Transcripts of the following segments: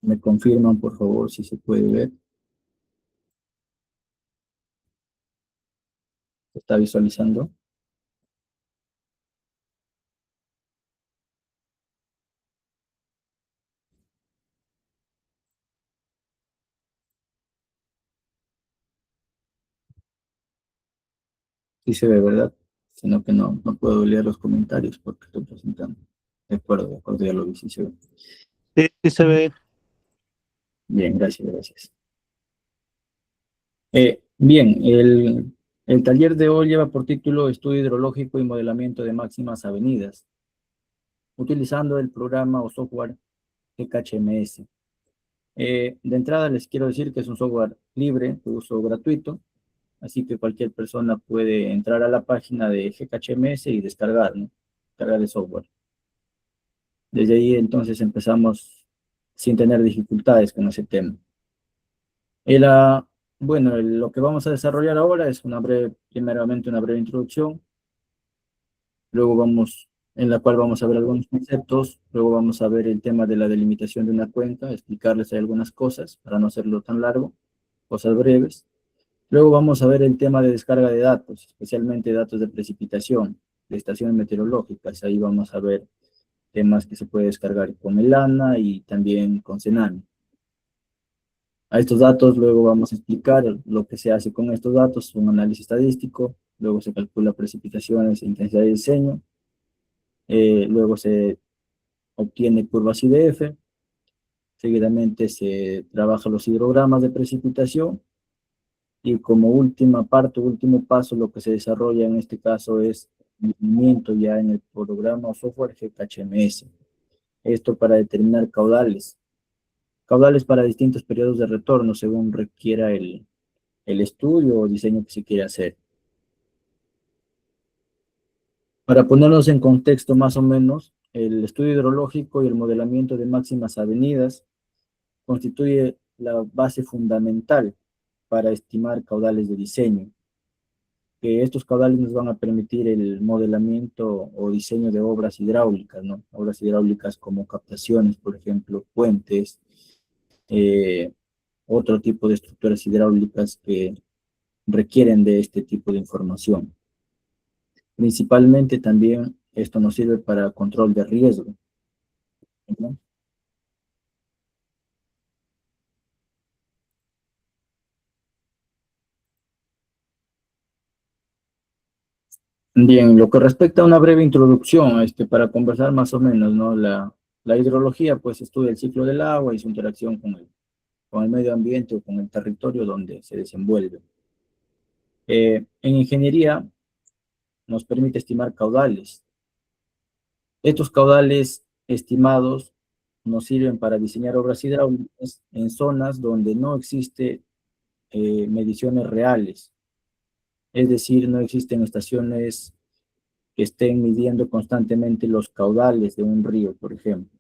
Me confirman, por favor, si se puede ver. ¿Se está visualizando? Sí se ve, ¿verdad? Sino que no puedo leer los comentarios porque estoy presentando. De acuerdo, ya lo vi, sí se ve. Sí, sí se ve. Bien, gracias, gracias. Bien, el taller de hoy lleva por título Estudio hidrológico y modelamiento de máximas avenidas, utilizando el programa o software GKHMS. De entrada les quiero decir que es un software libre, de uso gratuito, así que cualquier persona puede entrar a la página de GKHMS y descargar, ¿no? Descargar el software. Desde ahí entonces empezamos sin tener dificultades con ese tema. El, bueno, lo que vamos a desarrollar ahora es primeramente una breve introducción, luego en la cual vamos a ver algunos conceptos, luego vamos a ver el tema de la delimitación de una cuenca, explicarles algunas cosas para no hacerlo tan largo, cosas breves. Luego vamos a ver el tema de descarga de datos, especialmente datos de precipitación, de estaciones meteorológicas. Ahí vamos a ver temas que se puede descargar con el ANA y también con Cenami. A estos datos luego vamos a explicar lo que se hace con estos datos, un análisis estadístico, luego se calcula precipitaciones e intensidad de diseño, luego se obtiene curvas IDF, seguidamente se trabaja los hidrogramas de precipitación y como última parte, último paso, lo que se desarrolla en este caso es el movimiento ya en el programa o software GKHMS. Esto para determinar caudales para distintos periodos de retorno según requiera el estudio o diseño que se quiere hacer. Para ponernos en contexto más o menos, el estudio hidrológico y el modelamiento de máximas avenidas constituye la base fundamental para estimar caudales de diseño. Que estos caudales nos van a permitir el modelamiento o diseño de obras hidráulicas, ¿no? Obras hidráulicas como captaciones, por ejemplo, puentes, eh, otro tipo de estructuras hidráulicas que requieren de este tipo de información. Principalmente también esto nos sirve para control de riesgo, ¿no? Bien, lo que respecta a una breve introducción, para conversar más o menos, ¿no? La hidrología, pues, estudia el ciclo del agua y su interacción con el medio ambiente o con el territorio donde se desenvuelve. En ingeniería nos permite estimar caudales. Estos caudales estimados nos sirven para diseñar obras hidráulicas en zonas donde no existe mediciones reales. Es decir, no existen estaciones que estén midiendo constantemente los caudales de un río, por ejemplo.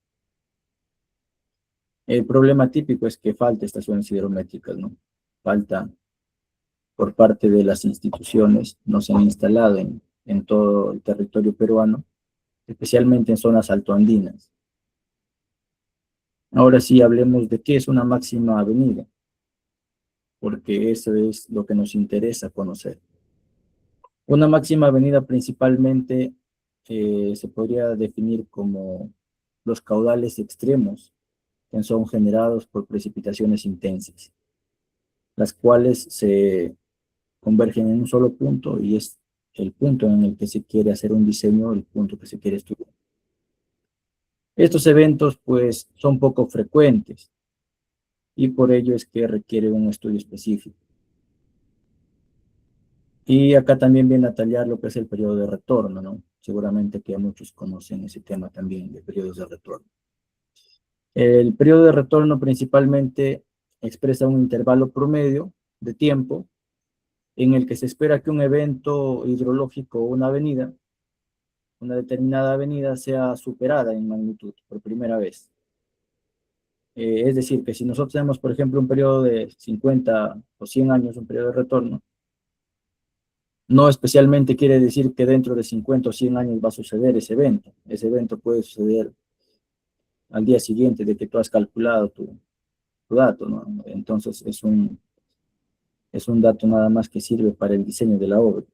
El problema típico es que falta estaciones hidrométricas, ¿no? Falta por parte de las instituciones, no se han instalado en todo el territorio peruano, especialmente en zonas altoandinas. Ahora sí hablemos de qué es una máxima avenida, porque eso es lo que nos interesa conocer. Una máxima avenida principalmente se podría definir como los caudales extremos que son generados por precipitaciones intensas, las cuales se convergen en un solo punto y es el punto en el que se quiere hacer un diseño, el punto que se quiere estudiar. Estos eventos pues son poco frecuentes y por ello es que requiere un estudio específico. Y acá también viene a tallar lo que es el periodo de retorno, ¿no? Seguramente que muchos conocen ese tema también de periodos de retorno. El periodo de retorno principalmente expresa un intervalo promedio de tiempo en el que se espera que un evento hidrológico o una determinada avenida, sea superada en magnitud por primera vez. Es decir, que si nosotros tenemos, por ejemplo, un periodo de 50 o 100 años, un periodo de retorno, no especialmente quiere decir que dentro de 50 o 100 años va a suceder ese evento. Ese evento puede suceder al día siguiente de que tú has calculado dato, ¿no? Entonces es un dato nada más que sirve para el diseño de la obra,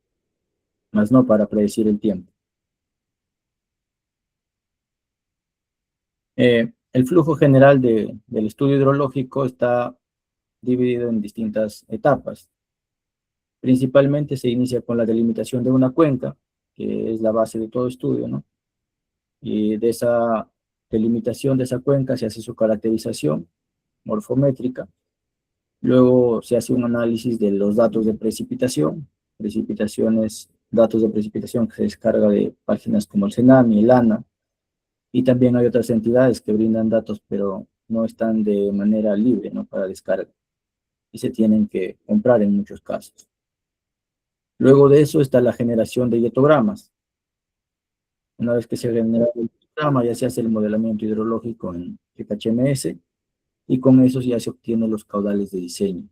más no para predecir el tiempo. El flujo general del estudio hidrológico está dividido en distintas etapas. Principalmente se inicia con la delimitación de una cuenca, que es la base de todo estudio, ¿no? Y de esa delimitación de esa cuenca se hace su caracterización morfométrica. Luego se hace un análisis de los datos de precipitación. Precipitaciones, datos de precipitación que se descarga de páginas como el CENAMI, el ANA, y también hay otras entidades que brindan datos, pero no están de manera libre, ¿no? Para descarga, y se tienen que comprar en muchos casos. Luego de eso está la generación de hietogramas. Una vez que se genera el hietograma, ya se hace el modelamiento hidrológico en GKHMS, y con eso ya se obtienen los caudales de diseño.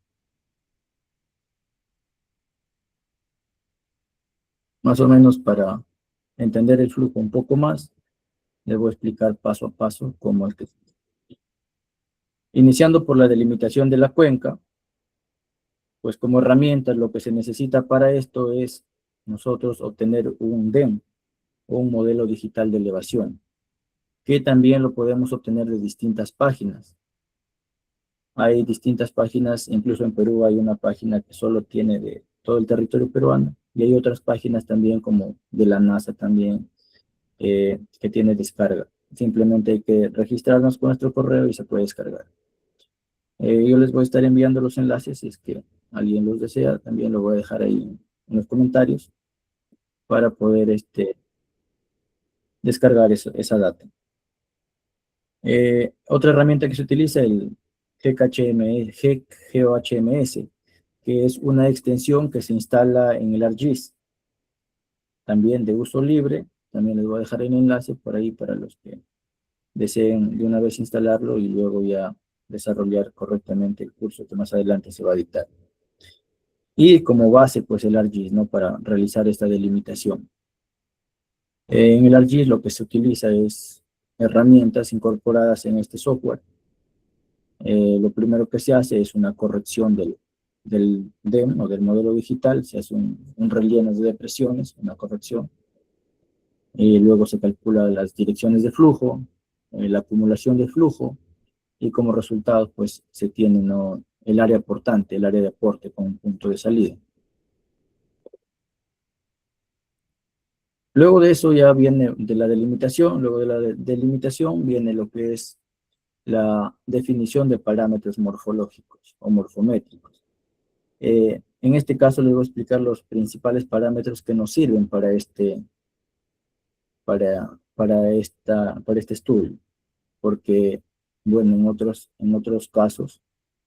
Más o menos para entender el flujo un poco más, les voy a explicar paso a paso cómo es que... Iniciando por la delimitación de la cuenca, pues como herramienta lo que se necesita para esto es nosotros obtener un DEM, o un modelo digital de elevación, que también lo podemos obtener de distintas páginas. Hay distintas páginas, incluso en Perú hay una página que solo tiene de todo el territorio peruano, y hay otras páginas también como de la NASA también, que tiene descarga. Simplemente hay que registrarnos con nuestro correo y se puede descargar. Yo les voy a estar enviando los enlaces, si es que alguien los desea, también lo voy a dejar ahí en los comentarios para poder descargar esa data. Otra herramienta que se utiliza es el GeoHMS, que es una extensión que se instala en el ArcGIS, también de uso libre. También les voy a dejar el enlace por ahí para los que deseen de una vez instalarlo y luego ya desarrollar correctamente el curso que más adelante se va a dictar. Y como base, pues el ArcGIS, ¿no? Para realizar esta delimitación. En el ArcGIS lo que se utiliza es herramientas incorporadas en este software. Lo primero que se hace es una corrección del DEM o del modelo digital. Se hace un relleno de depresiones, una corrección. Y luego se calcula las direcciones de flujo, la acumulación de flujo, y como resultado pues se tiene, ¿no?, el área aportante, el área de aporte con un punto de salida. Luego de eso ya viene de la delimitación. Luego de la delimitación viene lo que es la definición de parámetros morfológicos o morfométricos. En este caso les voy a explicar los principales parámetros que nos sirven para este estudio, porque, bueno, en otros casos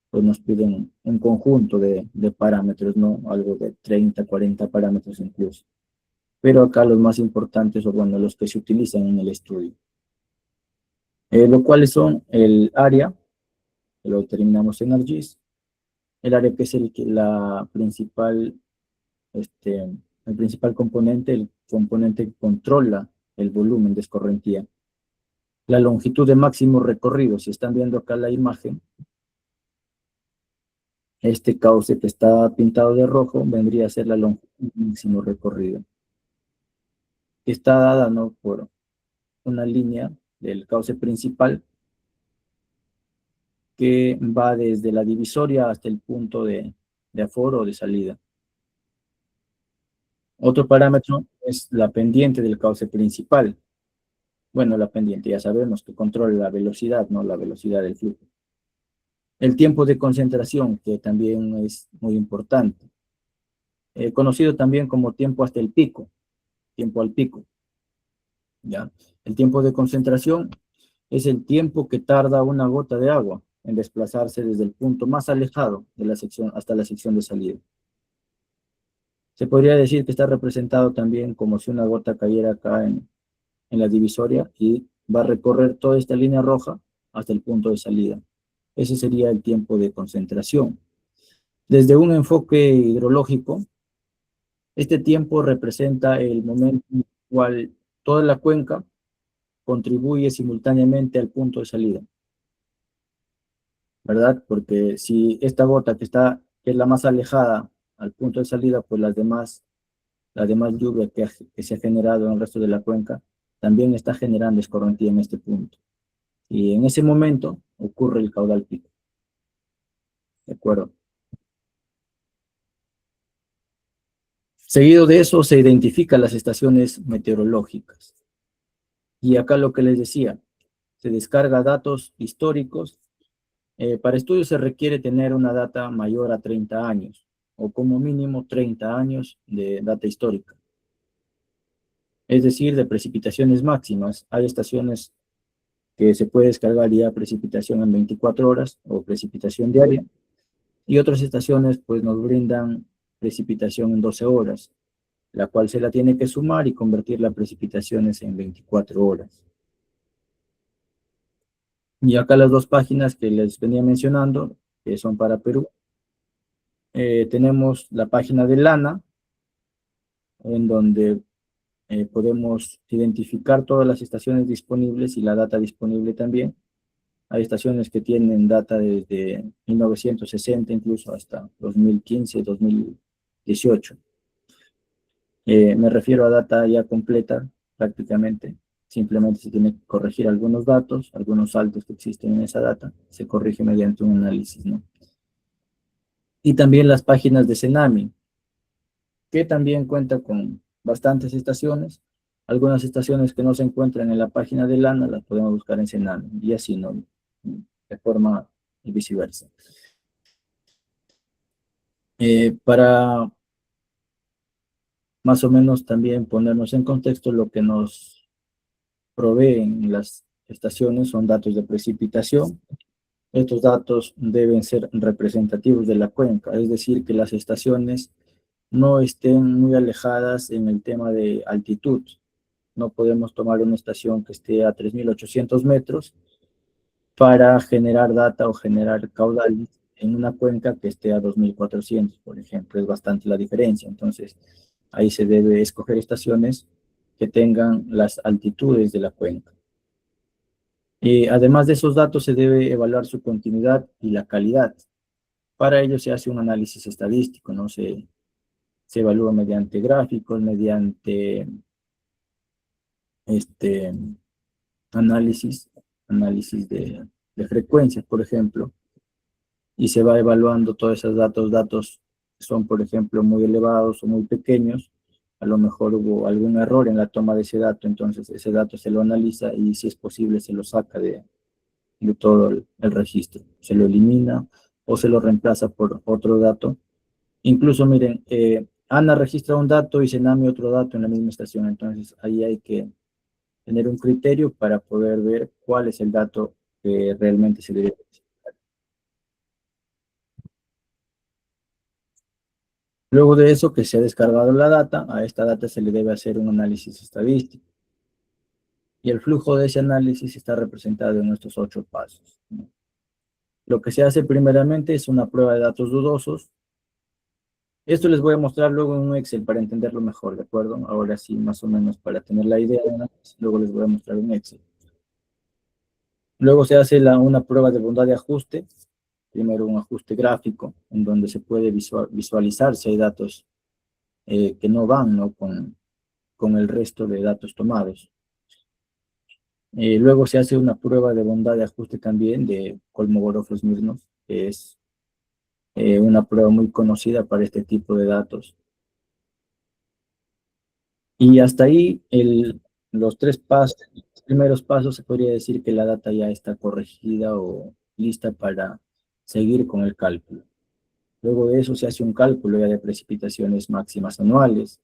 pues nos piden un conjunto de parámetros, ¿no? Algo de 30, 40 parámetros incluso. Pero acá los más importantes, o bueno, los que se utilizan en el estudio. Lo cuales son el área, que lo determinamos en ArcGIS, el área que es el principal componente, el componente que controla el volumen de escorrentía. La longitud de máximo recorrido, si están viendo acá la imagen, este cauce que está pintado de rojo vendría a ser la longitud de máximo recorrido. Está dada, ¿no?, por una línea del cauce principal que va desde la divisoria hasta el punto de aforo o de salida. Otro parámetro es la pendiente del cauce principal. Bueno, la pendiente ya sabemos que controla la velocidad, ¿no?, la velocidad del flujo. El tiempo de concentración, que también es muy importante, conocido también como tiempo hasta el pico, tiempo al pico, ¿ya? El tiempo de concentración es el tiempo que tarda una gota de agua en desplazarse desde el punto más alejado de la sección hasta la sección de salida. Se podría decir que está representado también como si una gota cayera acá en la divisoria y va a recorrer toda esta línea roja hasta el punto de salida. Ese sería el tiempo de concentración. Desde un enfoque hidrológico, este tiempo representa el momento en el cual toda la cuenca contribuye simultáneamente al punto de salida. ¿verdad? Porque si esta gota que es la más alejada al punto de salida, pues la demás lluvia que se ha generado en el resto de la cuenca también está generando escorrentía en este punto. Y en ese momento ocurre el caudal pico. ¿De acuerdo? Seguido de eso se identifican las estaciones meteorológicas. Y acá lo que les decía, se descarga datos históricos. Para estudios se requiere tener una data mayor a 30 años, o como mínimo 30 años de data histórica. Es decir, de precipitaciones máximas. Hay estaciones que se puede descargar ya precipitación en 24 horas o precipitación diaria, y otras estaciones pues nos brindan precipitación en 12 horas, la cual se la tiene que sumar y convertir las precipitaciones en 24 horas. Y acá las dos páginas que les venía mencionando, que son para Perú, tenemos la página de Lana, en donde podemos identificar todas las estaciones disponibles y la data disponible también. Hay estaciones que tienen data desde 1960 incluso hasta 2015, 2018. Me refiero a data ya completa prácticamente. Simplemente se tiene que corregir algunos datos, algunos saltos que existen en esa data, se corrige mediante un análisis, ¿no? Y también las páginas de Cenami, que también cuenta con bastantes estaciones. Algunas estaciones que no se encuentran en la página de Lana las podemos buscar en Cenami, y así, ¿no? De forma y viceversa. Para más o menos también ponernos en contexto, lo que nos proveen las estaciones son datos de precipitación. Estos datos deben ser representativos de la cuenca, es decir, que las estaciones no estén muy alejadas en el tema de altitud. No podemos tomar una estación que esté a 3.800 metros para generar data o generar caudales en una cuenca que esté a 2.400, por ejemplo. Es bastante la diferencia. Entonces, ahí se debe escoger estaciones que tengan las altitudes de la cuenca. Además de esos datos, se debe evaluar su continuidad y la calidad. Para ello se hace un análisis estadístico, ¿no? Se evalúa mediante gráficos, mediante análisis de frecuencias, por ejemplo, y se va evaluando todos esos datos que son, por ejemplo, muy elevados o muy pequeños. A lo mejor hubo algún error en la toma de ese dato, entonces ese dato se lo analiza y si es posible se lo saca de todo el registro, se lo elimina o se lo reemplaza por otro dato. Incluso miren, Ana registra un dato y Cenami otro dato en la misma estación, entonces ahí hay que tener un criterio para poder ver cuál es el dato que realmente se debe. Luego de eso, que se ha descargado la data, a esta data se le debe hacer un análisis estadístico. Y el flujo de ese análisis está representado en estos 8 pasos, ¿no? Lo que se hace primeramente es una prueba de datos dudosos. Esto les voy a mostrar luego en un Excel para entenderlo mejor, ¿de acuerdo? Ahora sí, más o menos para tener la idea, luego les voy a mostrar un Excel. Luego se hace una prueba de bondad de ajuste. Primero un ajuste gráfico, en donde se puede visualizar si hay datos que no van, ¿no? con el resto de datos tomados. Luego se hace una prueba de bondad de ajuste también de Kolmogorov-Smirnov, que es una prueba muy conocida para este tipo de datos. Y hasta ahí los primeros pasos se podría decir que la data ya está corregida o lista para seguir con el cálculo. Luego de eso se hace un cálculo ya de precipitaciones máximas anuales,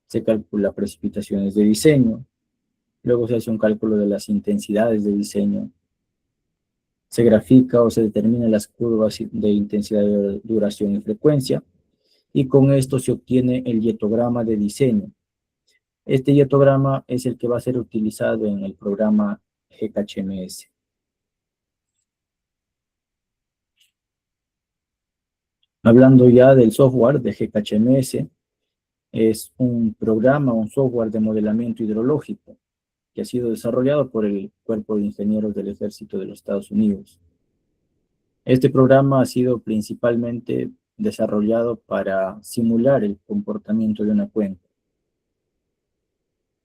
se calcula precipitaciones de diseño, luego se hace un cálculo de las intensidades de diseño, se grafica o se determinan las curvas de intensidad, de duración y frecuencia, y con esto se obtiene el hietograma de diseño. Este hietograma es el que va a ser utilizado en el programa GKHMS. Hablando ya del software de GKHMS, es un programa, un software de modelamiento hidrológico que ha sido desarrollado por el Cuerpo de Ingenieros del Ejército de los Estados Unidos. Este programa ha sido principalmente desarrollado para simular el comportamiento de una cuenca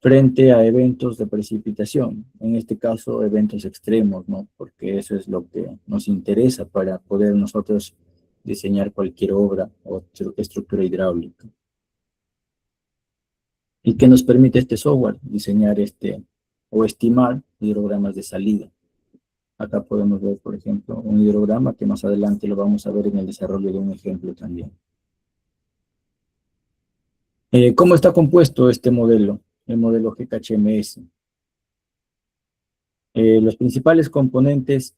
frente a eventos de precipitación, en este caso eventos extremos, ¿no? Porque eso es lo que nos interesa para poder nosotros diseñar cualquier obra o estructura hidráulica. ¿Y qué nos permite este software? Diseñar o estimar hidrogramas de salida. Acá podemos ver, por ejemplo, un hidrograma que más adelante lo vamos a ver en el desarrollo de un ejemplo también. ¿Cómo está compuesto este modelo? El modelo GKHMS. Los principales componentes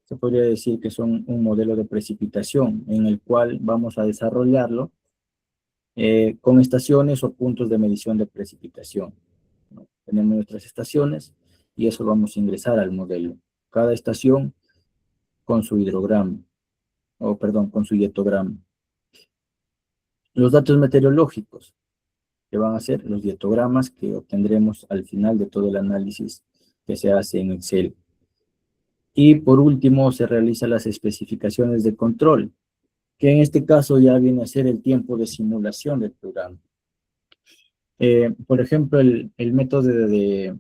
se podría decir que son un modelo de precipitación en el cual vamos a desarrollarlo con estaciones o puntos de medición de precipitación, ¿no? Tenemos nuestras estaciones y eso vamos a ingresar al modelo. Cada estación con su hidrograma, o perdón, con su dietograma. Los datos meteorológicos, que van a ser los dietogramas que obtendremos al final de todo el análisis que se hace en Excel. Y por último, se realizan las especificaciones de control, que en este caso ya viene a ser el tiempo de simulación del programa. Por ejemplo, el método de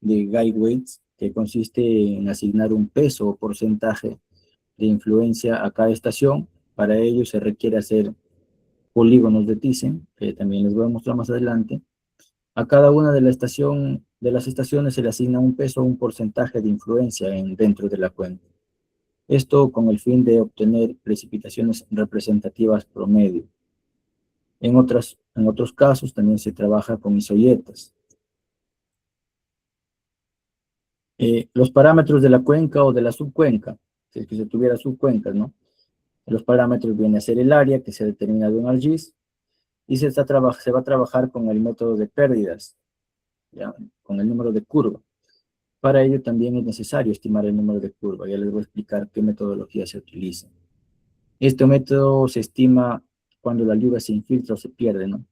guide weights, que consiste en asignar un peso o porcentaje de influencia a cada estación. Para ello se requiere hacer polígonos de Thyssen, que también les voy a mostrar más adelante. A cada una de las estaciones se le asigna un peso o un porcentaje de influencia dentro de la cuenca. Esto con el fin de obtener precipitaciones representativas promedio. En otros casos también se trabaja con isoyetas. Los parámetros de la cuenca o de la subcuenca, si es que se tuviera subcuencas, ¿no? Los parámetros vienen a ser el área que se determina de un ArcGIS y se va a trabajar con el método de pérdidas, ¿ya? Con el número de curva. Para ello también es necesario estimar el número de curva. Ya les voy a explicar qué metodología se utiliza. Este método se estima cuando la lluvia se infiltra o se pierde, ¿no?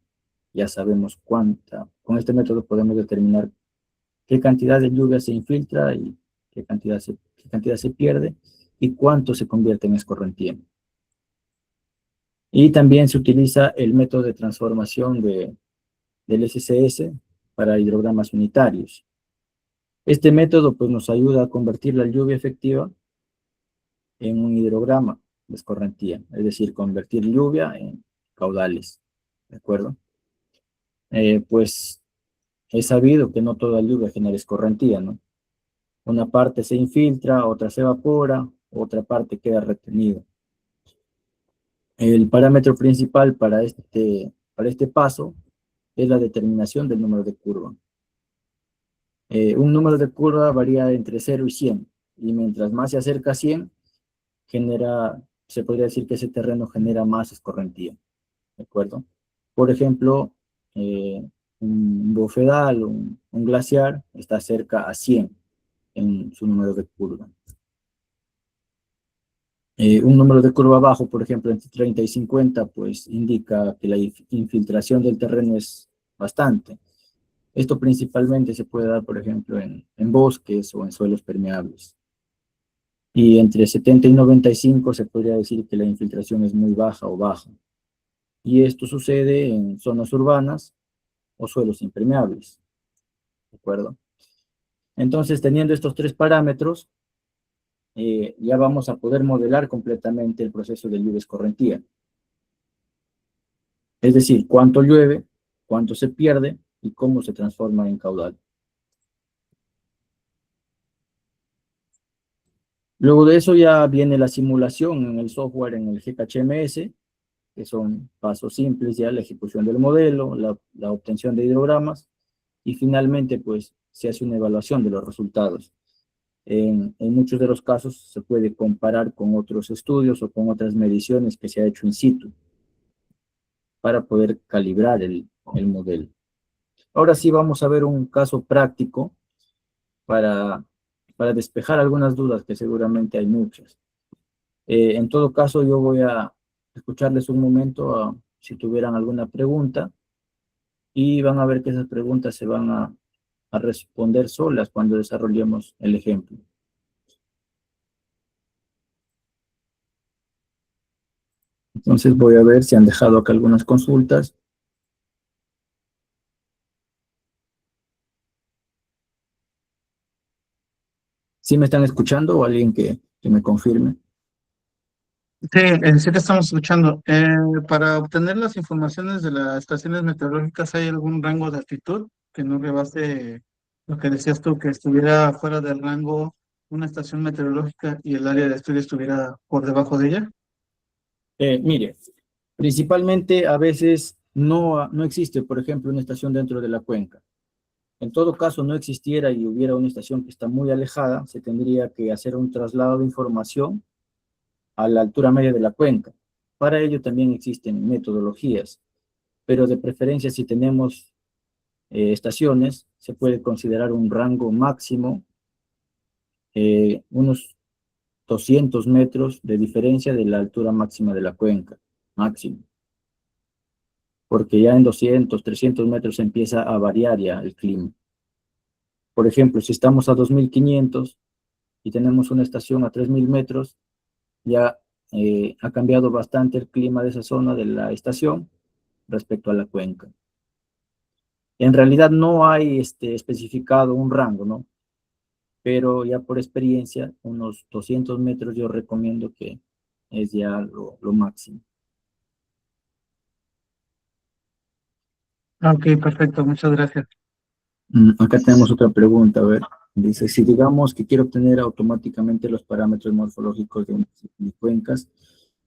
Ya sabemos cuánta. Con este método podemos determinar qué cantidad de lluvia se infiltra y qué cantidad se pierde y cuánto se convierte en escorrentía. Y también se utiliza el método de transformación del SCS para hidrogramas unitarios. Este método pues, nos ayuda a convertir la lluvia efectiva en un hidrograma de escorrentía, es decir, convertir lluvia en caudales, ¿de acuerdo? Pues es sabido que no toda lluvia genera escorrentía, ¿no? Una parte se infiltra, otra se evapora, otra parte queda retenida. El parámetro principal para este paso es la determinación del número de curva. Un número de curva varía entre 0 y 100, y mientras más se acerca a 100, se podría decir que ese terreno genera más escorrentía, ¿de acuerdo? Por ejemplo, un bofedal, un glaciar, está cerca a 100 en su número de curva. Un número de curva bajo, por ejemplo, entre 30 y 50, pues indica que la infiltración del terreno es bastante. Esto principalmente se puede dar, por ejemplo, en bosques o en suelos permeables. Y entre 70 y 95 se podría decir que la infiltración es muy baja o baja. Y esto sucede en zonas urbanas o suelos impermeables, ¿de acuerdo? Entonces, teniendo estos tres parámetros, ya vamos a poder modelar completamente el proceso de lluvia escorrentía. Es decir, cuánto llueve, cuánto se pierde y cómo se transforma en caudal. Luego de eso ya viene la simulación en el software, en el GKHMS, que son pasos simples ya, la ejecución del modelo, la obtención de hidrogramas, y finalmente pues se hace una evaluación de los resultados. En muchos de los casos se puede comparar con otros estudios o con otras mediciones que se ha hecho in situ para poder calibrar el modelo. Ahora sí vamos a ver un caso práctico para despejar algunas dudas, que seguramente hay muchas. En todo caso, yo voy a escucharles un momento si tuvieran alguna pregunta, y van a ver que esas preguntas se van a responder solas cuando desarrollemos el ejemplo. Entonces voy a ver si han dejado acá algunas consultas. ¿Sí me están escuchando o alguien que me confirme? Sí, sí te estamos escuchando. Para obtener las informaciones de las estaciones meteorológicas, ¿hay algún rango de altitud que no rebase lo que decías tú, que estuviera fuera del rango una estación meteorológica y el área de estudio estuviera por debajo de ella? Mire, principalmente a veces no existe, por ejemplo, una estación dentro de la cuenca. En todo caso, no existiera y hubiera una estación que está muy alejada, se tendría que hacer un traslado de información a la altura media de la cuenca. Para ello también existen metodologías, pero de preferencia si tenemos estaciones, se puede considerar un rango máximo, unos 200 metros de diferencia de la altura máxima de la cuenca, máximo, porque ya en 200, 300 metros empieza a variar ya el clima. Por ejemplo, si estamos a 2500 y tenemos una estación a 3000 metros, ya ha cambiado bastante el clima de esa zona de la estación respecto a la cuenca. En realidad no hay especificado un rango, ¿no? Pero ya por experiencia, unos 200 metros yo recomiendo que es ya lo máximo. Ah, ok, perfecto, muchas gracias. Acá tenemos otra pregunta, a ver. Dice, si digamos que quiero obtener automáticamente los parámetros morfológicos de cuencas,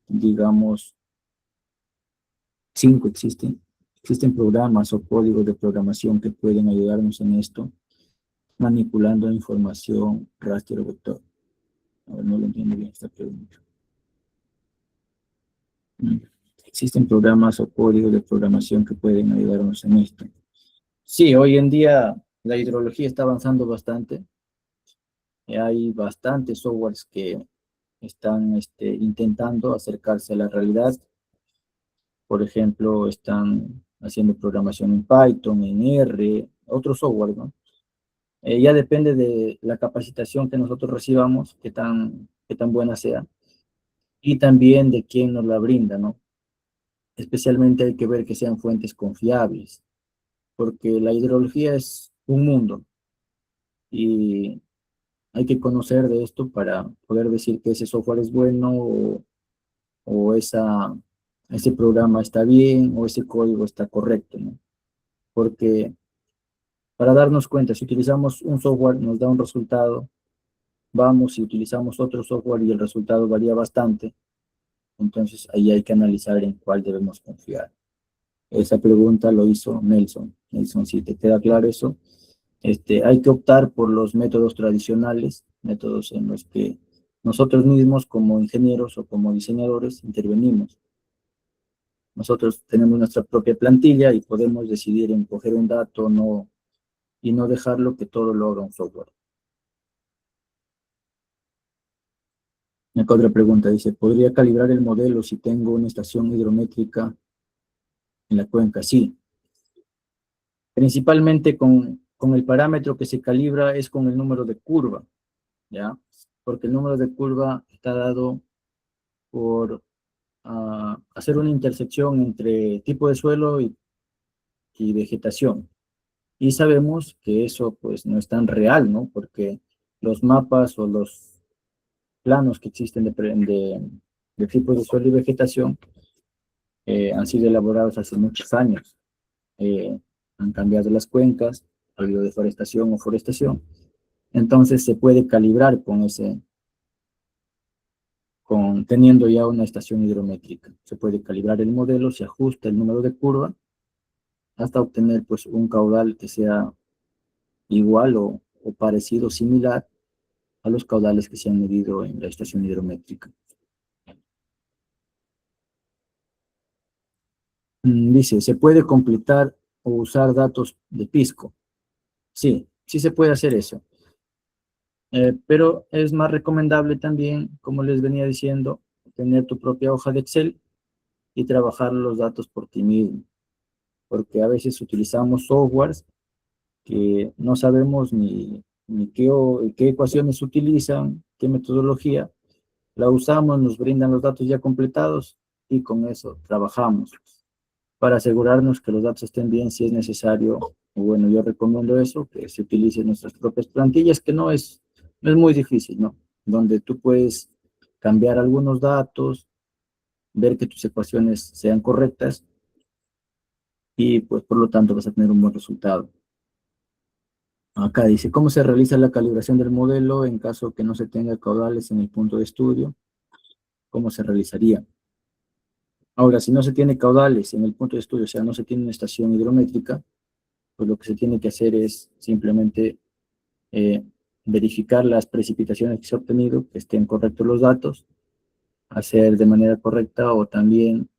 digamos, 5 existen programas o códigos de programación que pueden ayudarnos en esto, manipulando información raster o vector. A ver, no lo entiendo bien esta pregunta. Mm. Existen programas o códigos de programación que pueden ayudarnos en esto. Sí, hoy en día la hidrología está avanzando bastante. Hay bastantes softwares que están intentando acercarse a la realidad. Por ejemplo, están haciendo programación en Python, en R, otros software, ¿no? Ya depende de la capacitación que nosotros recibamos, qué tan buena sea, y también de quién nos la brinda, ¿no? Especialmente hay que ver que sean fuentes confiables, porque la hidrología es un mundo y hay que conocer de esto para poder decir que ese software es bueno o ese programa está bien o ese código está correcto, ¿no? Porque para darnos cuenta, si utilizamos un software nos da un resultado, vamos y utilizamos otro software y el resultado varía bastante, entonces ahí hay que analizar en cuál debemos confiar. Esa pregunta lo hizo Nelson. Nelson, si te queda claro eso, hay que optar por los métodos tradicionales, métodos en los que nosotros mismos como ingenieros o como diseñadores intervenimos. Nosotros tenemos nuestra propia plantilla y podemos decidir en coger un dato no, y no dejarlo que todo lo haga un software. Acá otra pregunta dice, ¿podría calibrar el modelo si tengo una estación hidrométrica en la cuenca? Sí, principalmente con el parámetro que se calibra es con el número de curva, ¿ya? Porque el número de curva está dado por hacer una intersección entre tipo de suelo y vegetación. Y sabemos que eso pues no es tan real, ¿no? Porque los mapas o los planos que existen de tipos de suelo y vegetación han sido elaborados hace muchos años. Han cambiado las cuencas, ha habido deforestación o forestación. Entonces se puede calibrar teniendo ya una estación hidrométrica. Se puede calibrar el modelo, se ajusta el número de curva hasta obtener pues un caudal que sea igual o parecido, similar a los caudales que se han medido en la estación hidrométrica. Dice, ¿se puede completar o usar datos de Pisco? Sí, sí se puede hacer eso. Pero es más recomendable también, como les venía diciendo, tener tu propia hoja de Excel y trabajar los datos por ti mismo, porque a veces utilizamos softwares que no sabemos ni qué ecuaciones utilizan, qué metodología, la usamos, nos brindan los datos ya completados y con eso trabajamos. Para asegurarnos que los datos estén bien, si es necesario, o bueno, yo recomiendo eso, que se utilicen nuestras propias plantillas, que no es muy difícil, ¿no? Donde tú puedes cambiar algunos datos, ver que tus ecuaciones sean correctas y pues por lo tanto vas a tener un buen resultado. Acá dice, ¿cómo se realiza la calibración del modelo en caso que no se tenga caudales en el punto de estudio? ¿Cómo se realizaría? Ahora, si no se tiene caudales en el punto de estudio, o sea, no se tiene una estación hidrométrica, pues lo que se tiene que hacer es simplemente eh, verificar las precipitaciones que se han obtenido, que estén correctos los datos, hacer de manera correcta o también,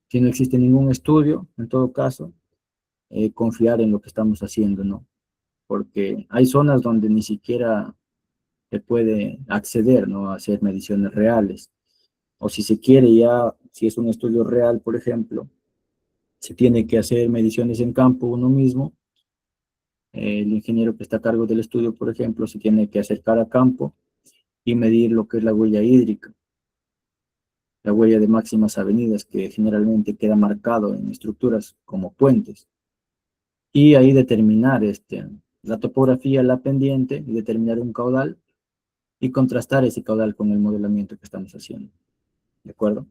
si no existe ningún estudio, en todo caso, confiar en lo que estamos haciendo, ¿no? Porque hay zonas donde ni siquiera se puede acceder, ¿no? A hacer mediciones reales. O si se quiere ya, si es un estudio real, por ejemplo, se tiene que hacer mediciones en campo uno mismo. El ingeniero que está a cargo del estudio, por ejemplo, se tiene que acercar a campo y medir lo que es la huella hídrica, la huella de máximas avenidas, que generalmente queda marcado en estructuras como puentes. Y ahí determinar la topografía, la pendiente, y determinar un caudal y contrastar ese caudal con el modelamiento que estamos haciendo. ¿De acuerdo?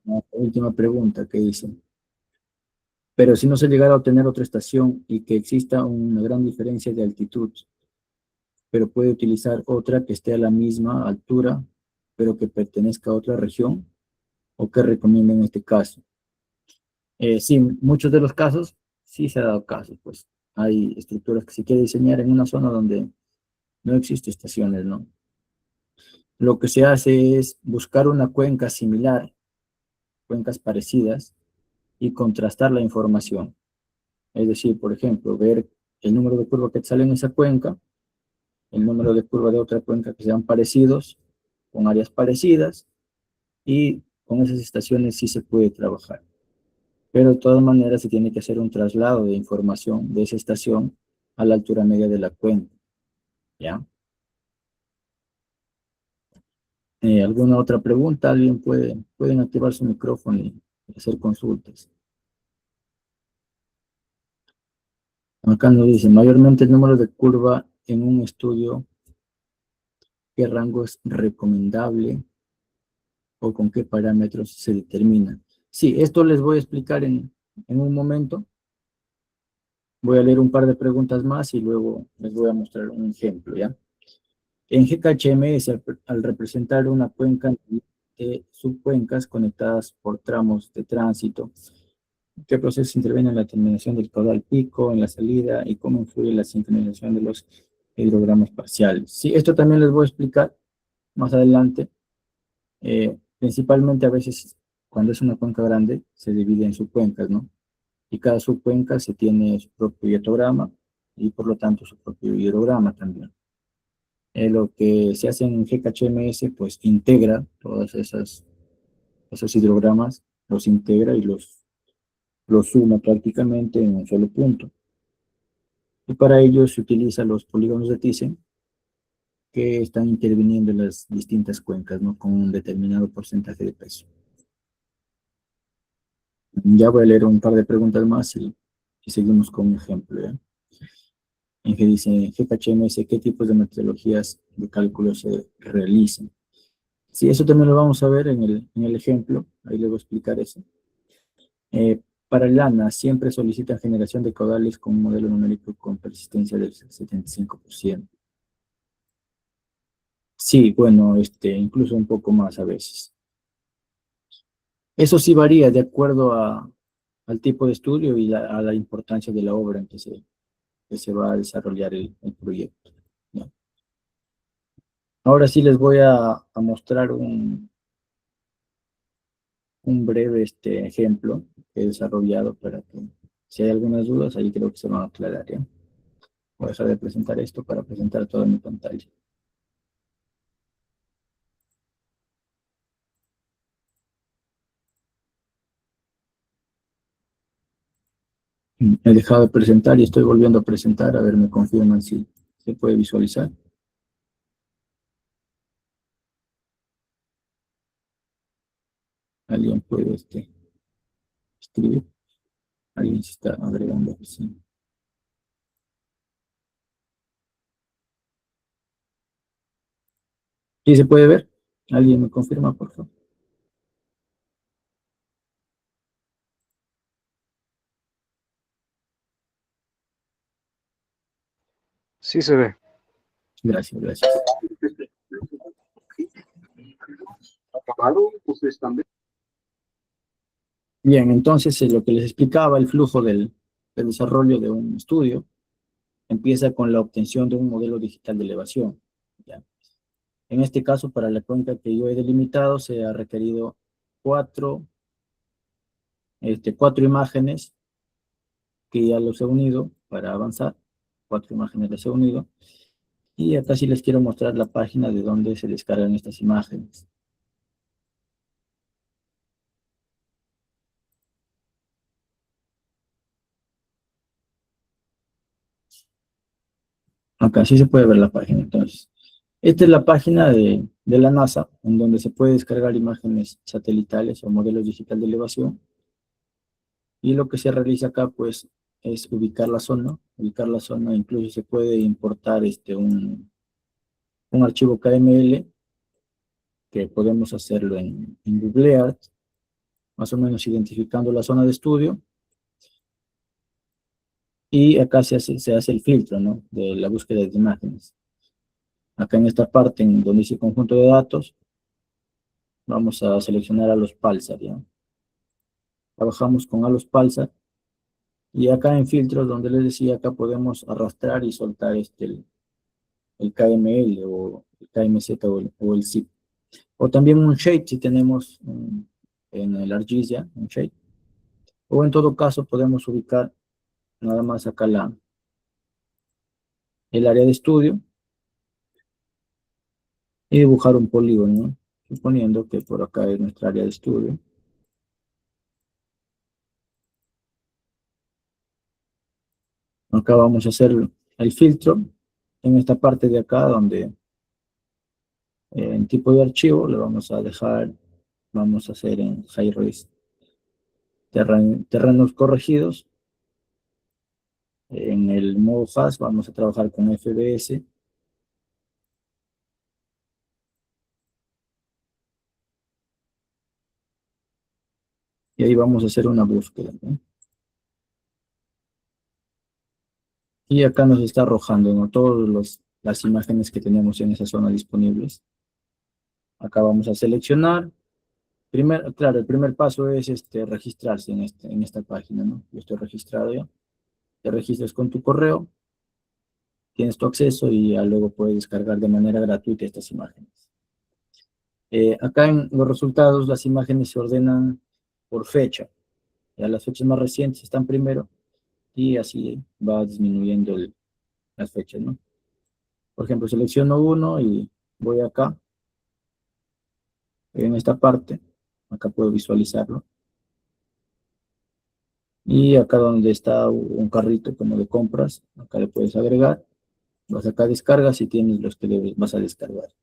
La última pregunta que hice. Pero si no se llegara a obtener otra estación y que exista una gran diferencia de altitud, pero puede utilizar otra que esté a la misma altura, pero que pertenezca a otra región, ¿o qué recomienda en este caso? Sí, muchos de los casos, sí se ha dado caso, pues hay estructuras que se quiere diseñar en una zona donde no existe estaciones, ¿no? Lo que se hace es buscar una cuenca similar, cuencas parecidas, y contrastar la información. Es decir, por ejemplo, ver el número de curvas que sale en esa cuenca, el número de curvas de otra cuenca que sean parecidos, con áreas parecidas, y con esas estaciones sí se puede trabajar. Pero de todas maneras se tiene que hacer un traslado de información de esa estación a la altura media de la cuenca, ¿ya? ¿Alguna otra pregunta? ¿Alguien pueden activar su micrófono y hacer consultas? Acá nos dice, mayormente el número de curva en un estudio, ¿qué rango es recomendable o con qué parámetros se determina? Sí, esto les voy a explicar en un momento. Voy a leer un par de preguntas más y luego les voy a mostrar un ejemplo, ¿ya? En GKHMS, al representar una cuenca de subcuencas conectadas por tramos de tránsito, ¿qué procesos intervienen en la determinación del caudal pico, en la salida y cómo influye la sincronización de los hidrogramas parciales? Sí, esto también les voy a explicar más adelante. Principalmente a veces cuando es una cuenca grande se divide en subcuencas, ¿no? Y cada subcuenca se tiene su propio hidrograma y por lo tanto su propio hidrograma también. Lo que se hace en GKHMS pues integra todas esos hidrogramas, los integra y los suma prácticamente en un solo punto. Y para ello se utilizan los polígonos de Thyssen que están interviniendo en las distintas cuencas, ¿no? Con un determinado porcentaje de peso. Ya voy a leer un par de preguntas más y seguimos con un ejemplo, ¿ya? En que dice GKHMS, ¿qué tipos de metodologías de cálculo se realizan? Sí, eso también lo vamos a ver en el ejemplo, ahí les voy a explicar eso. Para el ANA, siempre solicitan generación de caudales con un modelo numérico con persistencia del 75%. Sí, bueno, incluso un poco más a veces. Eso sí varía de acuerdo al tipo de estudio y a la importancia de la obra en que se va a desarrollar el proyecto, ¿no? Ahora sí les voy a mostrar un breve ejemplo que he desarrollado para que si hay algunas dudas, ahí creo que se van a aclarar, ¿ya? Voy a dejar de presentar esto para presentar toda mi pantalla. He dejado de presentar y estoy volviendo a presentar, a ver, me confirman si se puede visualizar. ¿Alguien puede escribir? ¿Alguien se está agregando? Sí. ¿Sí se puede ver? ¿Alguien me confirma, por favor? Sí se ve. Gracias, gracias. Bien, entonces lo que les explicaba, el flujo del desarrollo de un estudio, empieza con la obtención de un modelo digital de elevación. ¿Ya? En este caso, para la cuenca que yo he delimitado, se ha requerido cuatro imágenes que ya los he unido para avanzar. 4 imágenes las he unido. Y acá sí les quiero mostrar la página de donde se descargan estas imágenes. Acá sí se puede ver la página, entonces. Esta es la página de la NASA, en donde se puede descargar imágenes satelitales o modelos digital de elevación. Y lo que se realiza acá, pues, es ubicar la zona. Ubicar la zona, incluso se puede importar un archivo KML, que podemos hacerlo en Google Earth, más o menos identificando la zona de estudio. Y acá se hace el filtro, ¿no?, de la búsqueda de imágenes. Acá en esta parte, en donde dice conjunto de datos, vamos a seleccionar a los Pulsar, ¿ya? Trabajamos con a los Pulsar. Y acá en filtros, donde les decía, acá podemos arrastrar y soltar el KML o el KMZ o el zip. O también un shade si tenemos en el ArcGIS ya, un shade. O en todo caso podemos ubicar nada más acá el área de estudio y dibujar un polígono, ¿no? Suponiendo que por acá es nuestra área de estudio. Acá vamos a hacer el filtro en esta parte de acá donde en tipo de archivo le vamos a dejar, vamos a hacer en high-res terrenos corregidos. En el modo fast vamos a trabajar con FBS. Y ahí vamos a hacer una búsqueda, ¿no? Y acá nos está arrojando, ¿no?, todas las imágenes que tenemos en esa zona disponibles. Acá vamos a seleccionar. Claro, el primer paso es registrarse en esta página, ¿no? Yo estoy registrado ya. Te registras con tu correo, tienes tu acceso y ya luego puedes descargar de manera gratuita estas imágenes. Acá en los resultados las imágenes se ordenan por fecha. Ya las fechas más recientes están primero y así va disminuyendo las fechas, ¿no? Por ejemplo, selecciono uno y voy acá, en esta parte, acá puedo visualizarlo. Y acá donde está un carrito como de compras, acá le puedes agregar. Vas acá a descargas y tienes los que vas a descargar.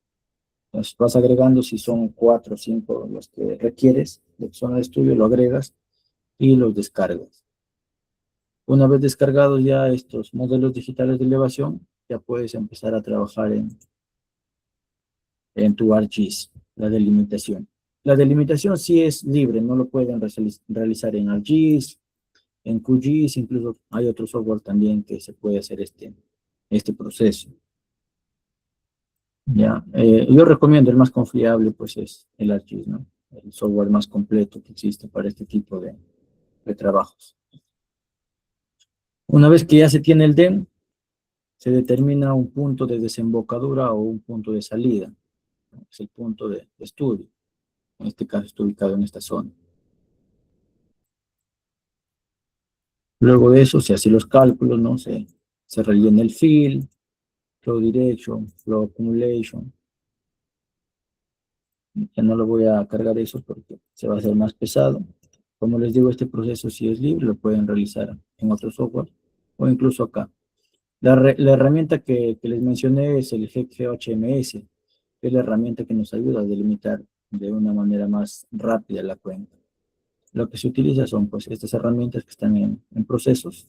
Entonces vas agregando, si son 4 o 5 los que requieres de zona de estudio, lo agregas y los descargas. Una vez descargados ya estos modelos digitales de elevación, ya puedes empezar a trabajar en tu ArcGIS, la delimitación. La delimitación sí es libre, no lo pueden realizar en ArcGIS, en QGIS, incluso hay otro software también que se puede hacer este proceso. Ya, yo recomiendo el más confiable, pues es el ArcGIS, ¿no? El software más completo que existe para este tipo de trabajos. Una vez que ya se tiene el DEM, se determina un punto de desembocadura o un punto de salida. Es el punto de estudio. En este caso está ubicado en esta zona. Luego de eso se hacen los cálculos, ¿no? Se rellena el field, flow direction, flow accumulation. Ya no lo voy a cargar eso porque se va a hacer más pesado. Como les digo, este proceso si es libre, lo pueden realizar en otro software o incluso acá. La herramienta que les mencioné es el GeoHMS, que es la herramienta que nos ayuda a delimitar de una manera más rápida la cuenta. Lo que se utiliza son pues estas herramientas que están en procesos.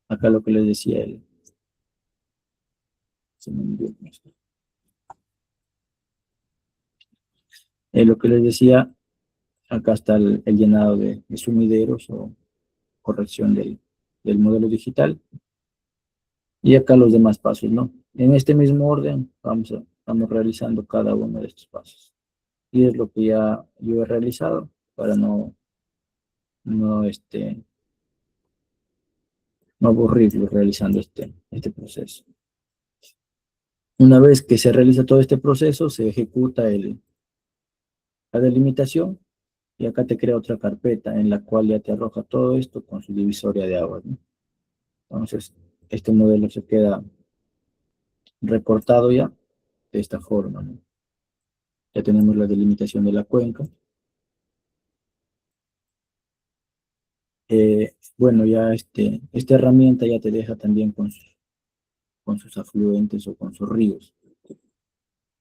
Acá lo que les decía lo que les decía, acá está el llenado de sumideros o corrección del modelo digital. Y acá los demás pasos, ¿no? En este mismo orden vamos realizando cada uno de estos pasos. Y es lo que ya yo he realizado para no aburrirlos realizando este proceso. Una vez que se realiza todo este proceso, se ejecuta la delimitación y acá te crea otra carpeta en la cual ya te arroja todo esto con su divisoria de aguas, ¿no? Entonces, este modelo se queda recortado ya de esta forma, ¿no? Ya tenemos la delimitación de la cuenca. Bueno, ya esta herramienta ya te deja también con sus afluentes o con sus ríos.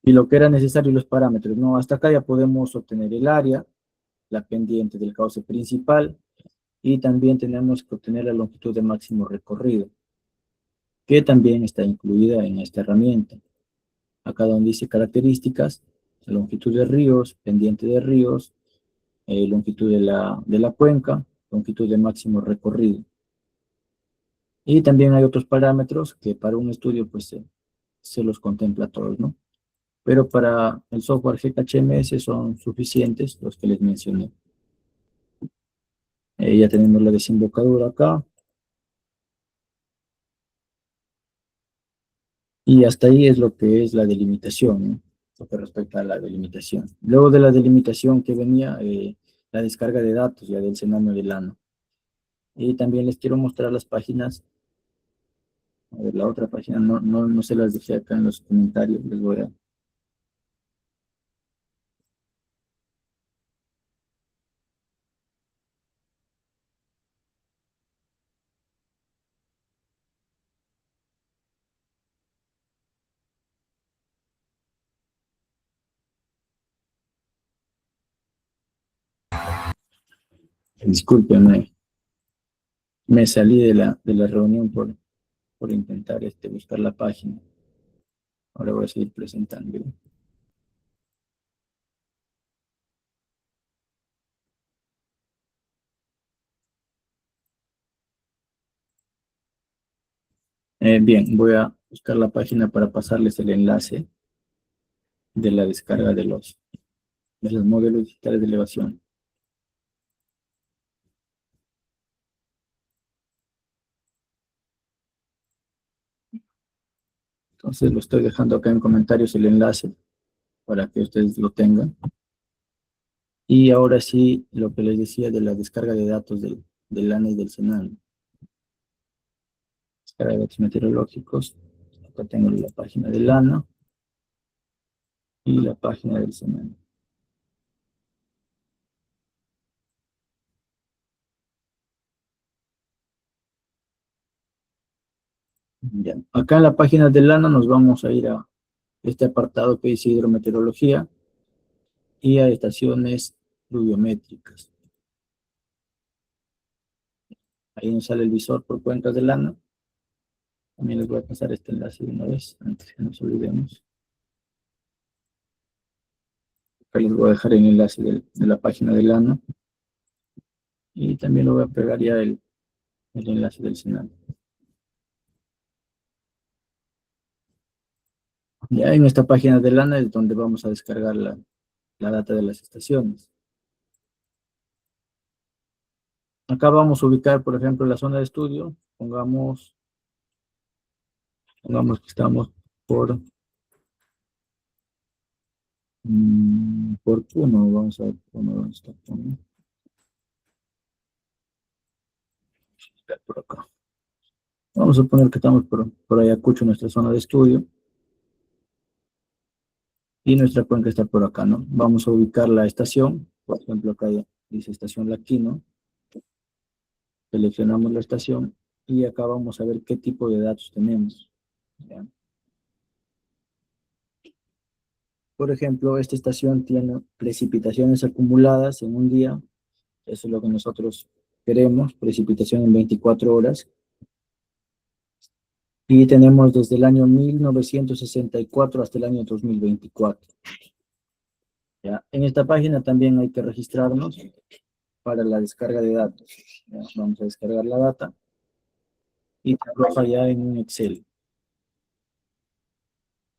Y lo que era necesario, los parámetros, ¿no? Hasta acá ya podemos obtener el área, la pendiente del cauce principal, y también tenemos que obtener la longitud de máximo recorrido, que también está incluida en esta herramienta. Acá donde dice características, longitud de ríos, pendiente de ríos, longitud de la cuenca, longitud de máximo recorrido. Y también hay otros parámetros que para un estudio pues se los contempla todos, ¿no? Pero para el software GKHMS son suficientes los que les mencioné. Ya tenemos la desembocadura acá. Y hasta ahí es lo que es la delimitación, ¿no? Lo que respecta a la delimitación. Luego de la delimitación que venía, la descarga de datos ya del Sename de Lano. Y también les quiero mostrar las páginas. A ver, la otra página no se las dejé acá en los comentarios. Les voy a... Discúlpenme, me salí de la reunión por intentar buscar la página. Ahora voy a seguir presentando. Bien, voy a buscar la página para pasarles el enlace de la descarga de los modelos digitales de elevación. Entonces lo estoy dejando acá en comentarios el enlace para que ustedes lo tengan. Y ahora sí, lo que les decía de la descarga de datos del LANA y del SENAME. Descarga de datos meteorológicos. Acá tengo la página del LANA y la página del SENAME. Ya. Acá en la página del LANA nos vamos a ir a este apartado que dice hidrometeorología y a estaciones pluviométricas. Ahí nos sale el visor por cuencas de LANA. También les voy a pasar este enlace de una vez, antes que nos olvidemos. Acá les voy a dejar el enlace de la página de LANA. Y también lo voy a pegar ya el enlace del SENAME. Ya en esta página de LANA es donde vamos a descargar la data de las estaciones. Acá vamos a ubicar, por ejemplo, la zona de estudio. Pongamos que estamos por Puno. Vamos a ver dónde está Puno. Por acá. Vamos a suponer que estamos por Ayacucho, nuestra zona de estudio. Y nuestra cuenca está por acá, ¿no? Vamos a ubicar la estación. Por ejemplo, acá dice estación Laquino. Seleccionamos la estación y acá vamos a ver qué tipo de datos tenemos. ¿Ya? Por ejemplo, esta estación tiene precipitaciones acumuladas en un día. Eso es lo que nosotros queremos, precipitación en 24 horas. Y tenemos desde el año 1964 hasta el año 2024. ¿Ya? En esta página también hay que registrarnos para la descarga de datos. ¿Ya? Vamos a descargar la data y se arroja ya en un Excel.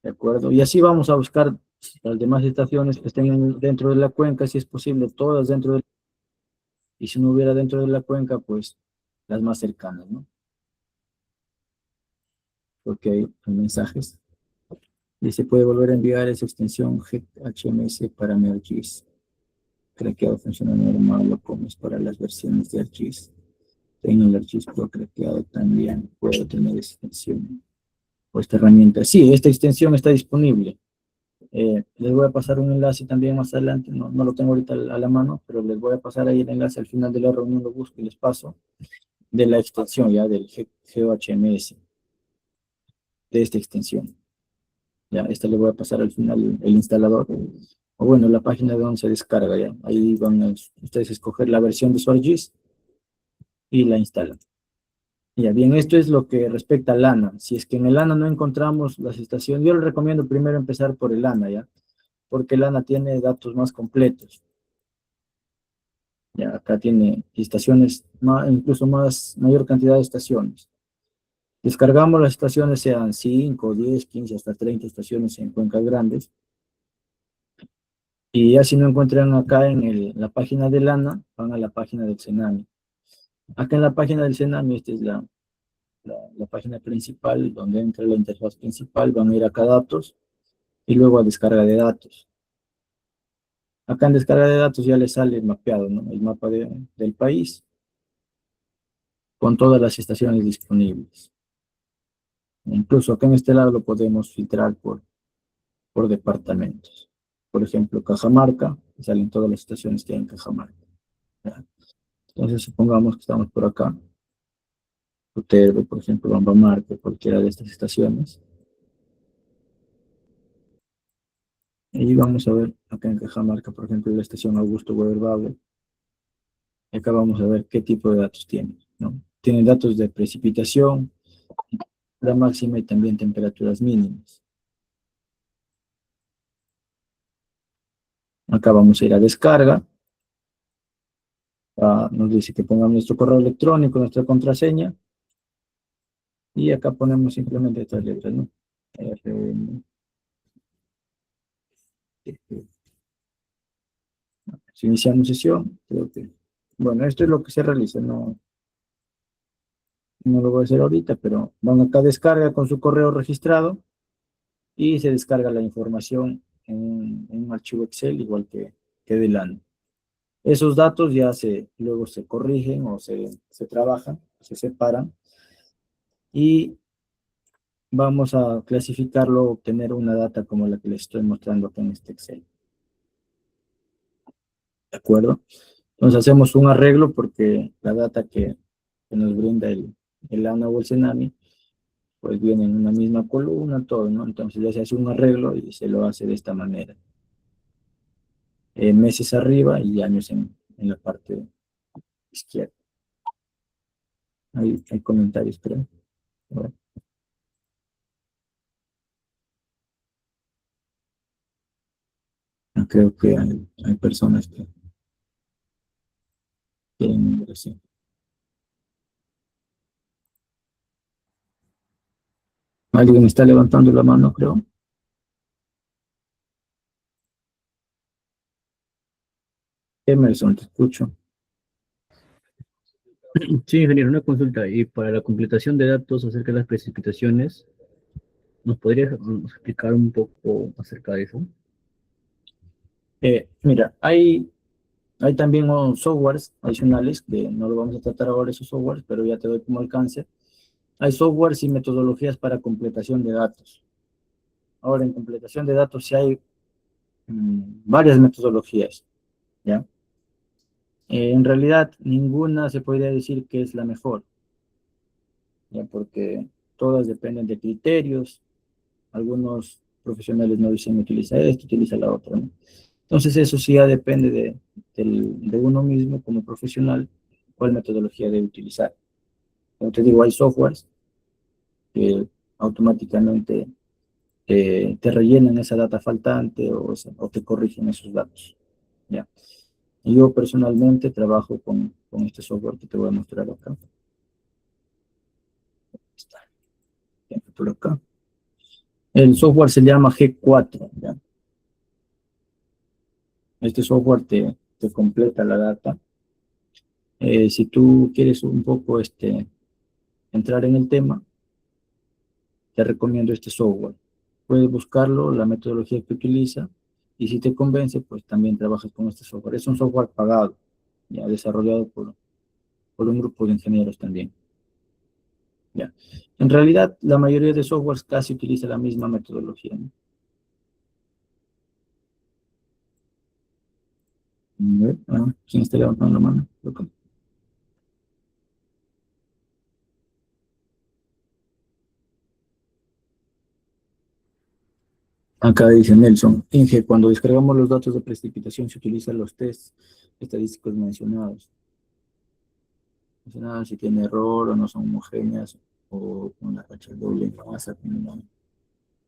¿De acuerdo? Y así vamos a buscar las demás estaciones que estén dentro de la cuenca, si es posible, todas dentro de... Y si no hubiera dentro de la cuenca, pues las más cercanas, ¿no? Porque hay mensajes. Y se puede volver a enviar esa extensión HMS para mi ArcGIS. Craqueado funciona normal o como es para las versiones de ArcGIS. Tengo el ArcGIS Pro craqueado también. Puedo tener esa extensión o esta herramienta. Sí, esta extensión está disponible. Les voy a pasar un enlace también más adelante. No lo tengo ahorita a la mano, pero les voy a pasar ahí el enlace al final de la reunión. Lo busco y les paso de la extensión ya del GeoHMS de esta extensión. Ya, esta le voy a pasar al final el instalador, o bueno, la página de donde se descarga, ya. Ahí van a ustedes a escoger la versión de su ArcGIS y la instalan. Ya, bien, esto es lo que respecta al ANA. Si es que en el ANA no encontramos las estaciones, yo les recomiendo primero empezar por el ANA, ya, porque el ANA tiene datos más completos. Ya, acá tiene estaciones, incluso mayor cantidad de estaciones. Descargamos las estaciones, sean 5, 10, 15, hasta 30 estaciones en cuencas grandes. Y ya si no encuentran acá en la página del ANA, van a la página del Cenami. Acá en la página del Cenami, esta es la página principal, donde entra la interfaz principal, van a ir acá a datos, y luego a descarga de datos. Acá en descarga de datos ya les sale mapeado, ¿no? El mapa del país, con todas las estaciones disponibles. Incluso acá en este lado lo podemos filtrar por departamentos. Por ejemplo, Cajamarca, salen todas las estaciones que hay en Cajamarca. ¿Ya? Entonces, supongamos que estamos por acá. Uterbe, por ejemplo, Bambamarca, cualquiera de estas estaciones. Y vamos a ver acá en Cajamarca, por ejemplo, la estación Augusto Weber. Y acá vamos a ver qué tipo de datos tiene, ¿no? Tienen datos de precipitación, la máxima y también temperaturas mínimas. Acá vamos a ir a descarga. Nos dice que pongamos nuestro correo electrónico, nuestra contraseña. Y acá ponemos simplemente estas letras, ¿no? Si iniciamos sesión, creo que... Bueno, esto es lo que se realiza, no lo voy a hacer ahorita, pero van acá a descarga con su correo registrado y se descarga la información en un archivo Excel, igual que del ANA. Esos datos ya luego se corrigen o se trabajan, se separan y vamos a clasificarlo, obtener una data como la que les estoy mostrando acá en este Excel. ¿De acuerdo? Entonces hacemos un arreglo porque la data que nos brinda el ANA o el Cenami, pues viene en una misma columna, todo, ¿no? Entonces ya se hace un arreglo y se lo hace de esta manera. Meses arriba y años en la parte izquierda. Hay comentarios, creo. Bueno. Creo que hay personas que quieren migración. Alguien está levantando la mano, creo. Emerson, te escucho. Sí, ingeniero, una consulta. Y para la completación de datos acerca de las precipitaciones, ¿nos podrías explicar un poco acerca de eso? Mira, hay también softwares adicionales, que no lo vamos a tratar ahora esos softwares, pero ya te doy como alcance. Hay softwares y metodologías para completación de datos. Ahora, en completación de datos sí hay varias metodologías, ¿ya? En realidad, ninguna se podría decir que es la mejor, ¿ya? Porque todas dependen de criterios. Algunos profesionales nos dicen utiliza esto, utiliza la otra, ¿no? Entonces eso sí ya depende de uno mismo como profesional, cuál metodología debe utilizar. Como te digo, hay softwares que automáticamente te rellenan esa data faltante o te corrigen esos datos, ¿ya? Y yo personalmente trabajo con este software que te voy a mostrar acá. Está, por acá. El software se llama G4, ¿ya? Este software te completa la data. Si tú quieres un poco entrar en el tema, te recomiendo este software. Puedes buscarlo, la metodología que utiliza, y si te convence, pues también trabajas con este software. Es un software pagado, ya desarrollado por un grupo de ingenieros también. Ya. En realidad, la mayoría de softwares casi utiliza la misma metodología, ¿no? A ver, ¿quién está levantando la mano? Acá dice Nelson, Inge, cuando descargamos los datos de precipitación se utilizan los tests estadísticos mencionados. Mencionados si tiene error o no son homogéneas o una racha doble en masa.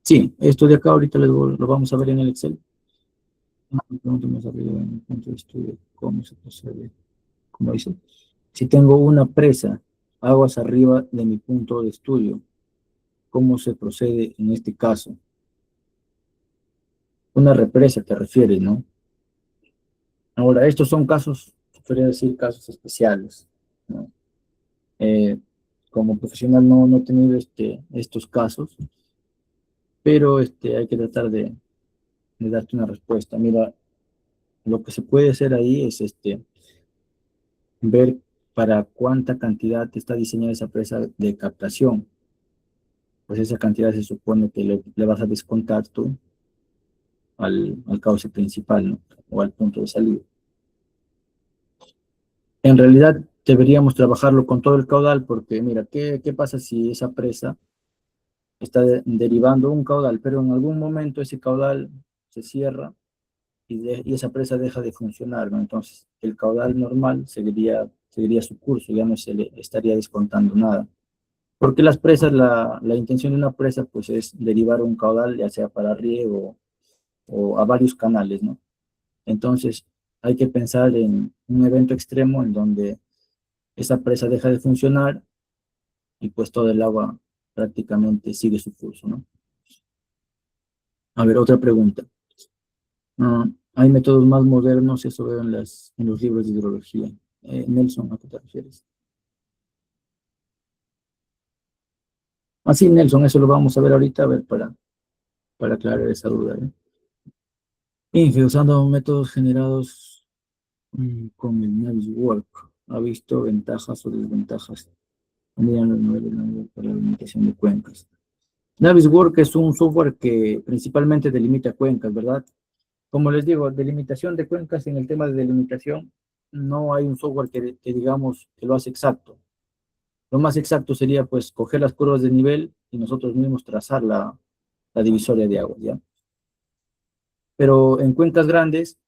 Sí, esto de acá ahorita lo vamos a ver en el Excel. Pronto más arriba en el punto de estudio, cómo se procede. Como dice, si tengo una presa aguas arriba de mi punto de estudio, ¿cómo se procede en este caso? Una represa te refieres, ¿no? Ahora, estos son casos, podría decir casos especiales, ¿no? Como profesional no he tenido estos casos, pero hay que tratar de darte una respuesta. Mira, lo que se puede hacer ahí es ver para cuánta cantidad está diseñada esa presa de captación. Pues esa cantidad se supone que le vas a descontar tú al cauce principal, ¿no? O al punto de salida. En realidad deberíamos trabajarlo con todo el caudal porque, mira, ¿qué pasa si esa presa está derivando un caudal, pero en algún momento ese caudal se cierra y esa presa deja de funcionar, ¿no? Entonces, el caudal normal seguiría su curso, ya no se le estaría descontando nada. Porque las presas, la intención de una presa, pues es derivar un caudal, ya sea para riego o a varios canales, ¿no? Entonces, hay que pensar en un evento extremo en donde esa presa deja de funcionar y pues todo el agua prácticamente sigue su curso, ¿no? A ver, otra pregunta. Hay métodos más modernos, eso veo en los libros de hidrología. Nelson, ¿a qué te refieres? Sí, Nelson, eso lo vamos a ver ahorita, a ver, para aclarar esa duda, ¿eh? Inge, usando métodos generados con el Naviswork, ¿ha visto ventajas o desventajas? Miran los modelos para la delimitación de cuencas. Naviswork es un software que principalmente delimita cuencas, ¿verdad? Como les digo, delimitación de cuencas, en el tema de delimitación, no hay un software que digamos que lo hace exacto. Lo más exacto sería pues coger las curvas de nivel y nosotros mismos trazar la divisoria de agua, ¿ya? Pero en cuencas grandes,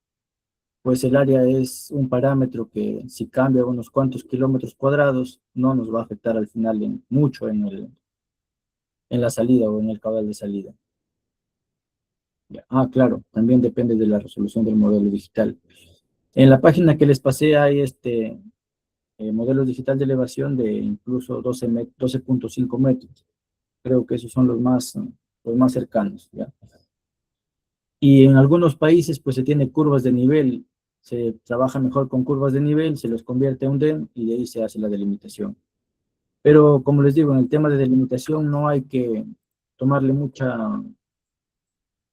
pues el área es un parámetro que si cambia unos cuantos kilómetros cuadrados, no nos va a afectar al final mucho en la salida o en el caudal de salida. ¿Ya? Claro, también depende de la resolución del modelo digital. En la página que les pasé hay modelo digital de elevación de incluso 12.5 metros. Creo que esos son los más cercanos, ¿ya? Y en algunos países, pues se tiene curvas de nivel, se trabaja mejor con curvas de nivel, se los convierte a un DEM y de ahí se hace la delimitación. Pero como les digo, en el tema de delimitación no hay que tomarle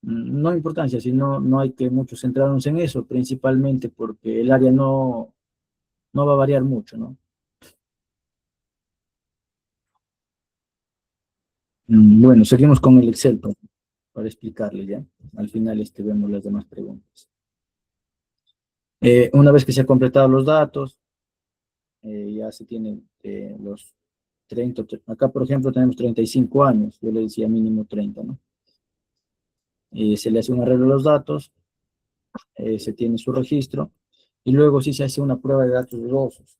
no importancia, sino no hay que mucho centrarnos en eso, principalmente porque el área no va a variar mucho, ¿no? Bueno, seguimos con el Excel para explicarle ya. Al final vemos las demás preguntas. Una vez que se han completado los datos, ya se tienen los 30, acá por ejemplo tenemos 35 años, yo le decía mínimo 30, ¿no? se le hace un arreglo a los datos, se tiene su registro, y luego sí se hace una prueba de datos dudosos,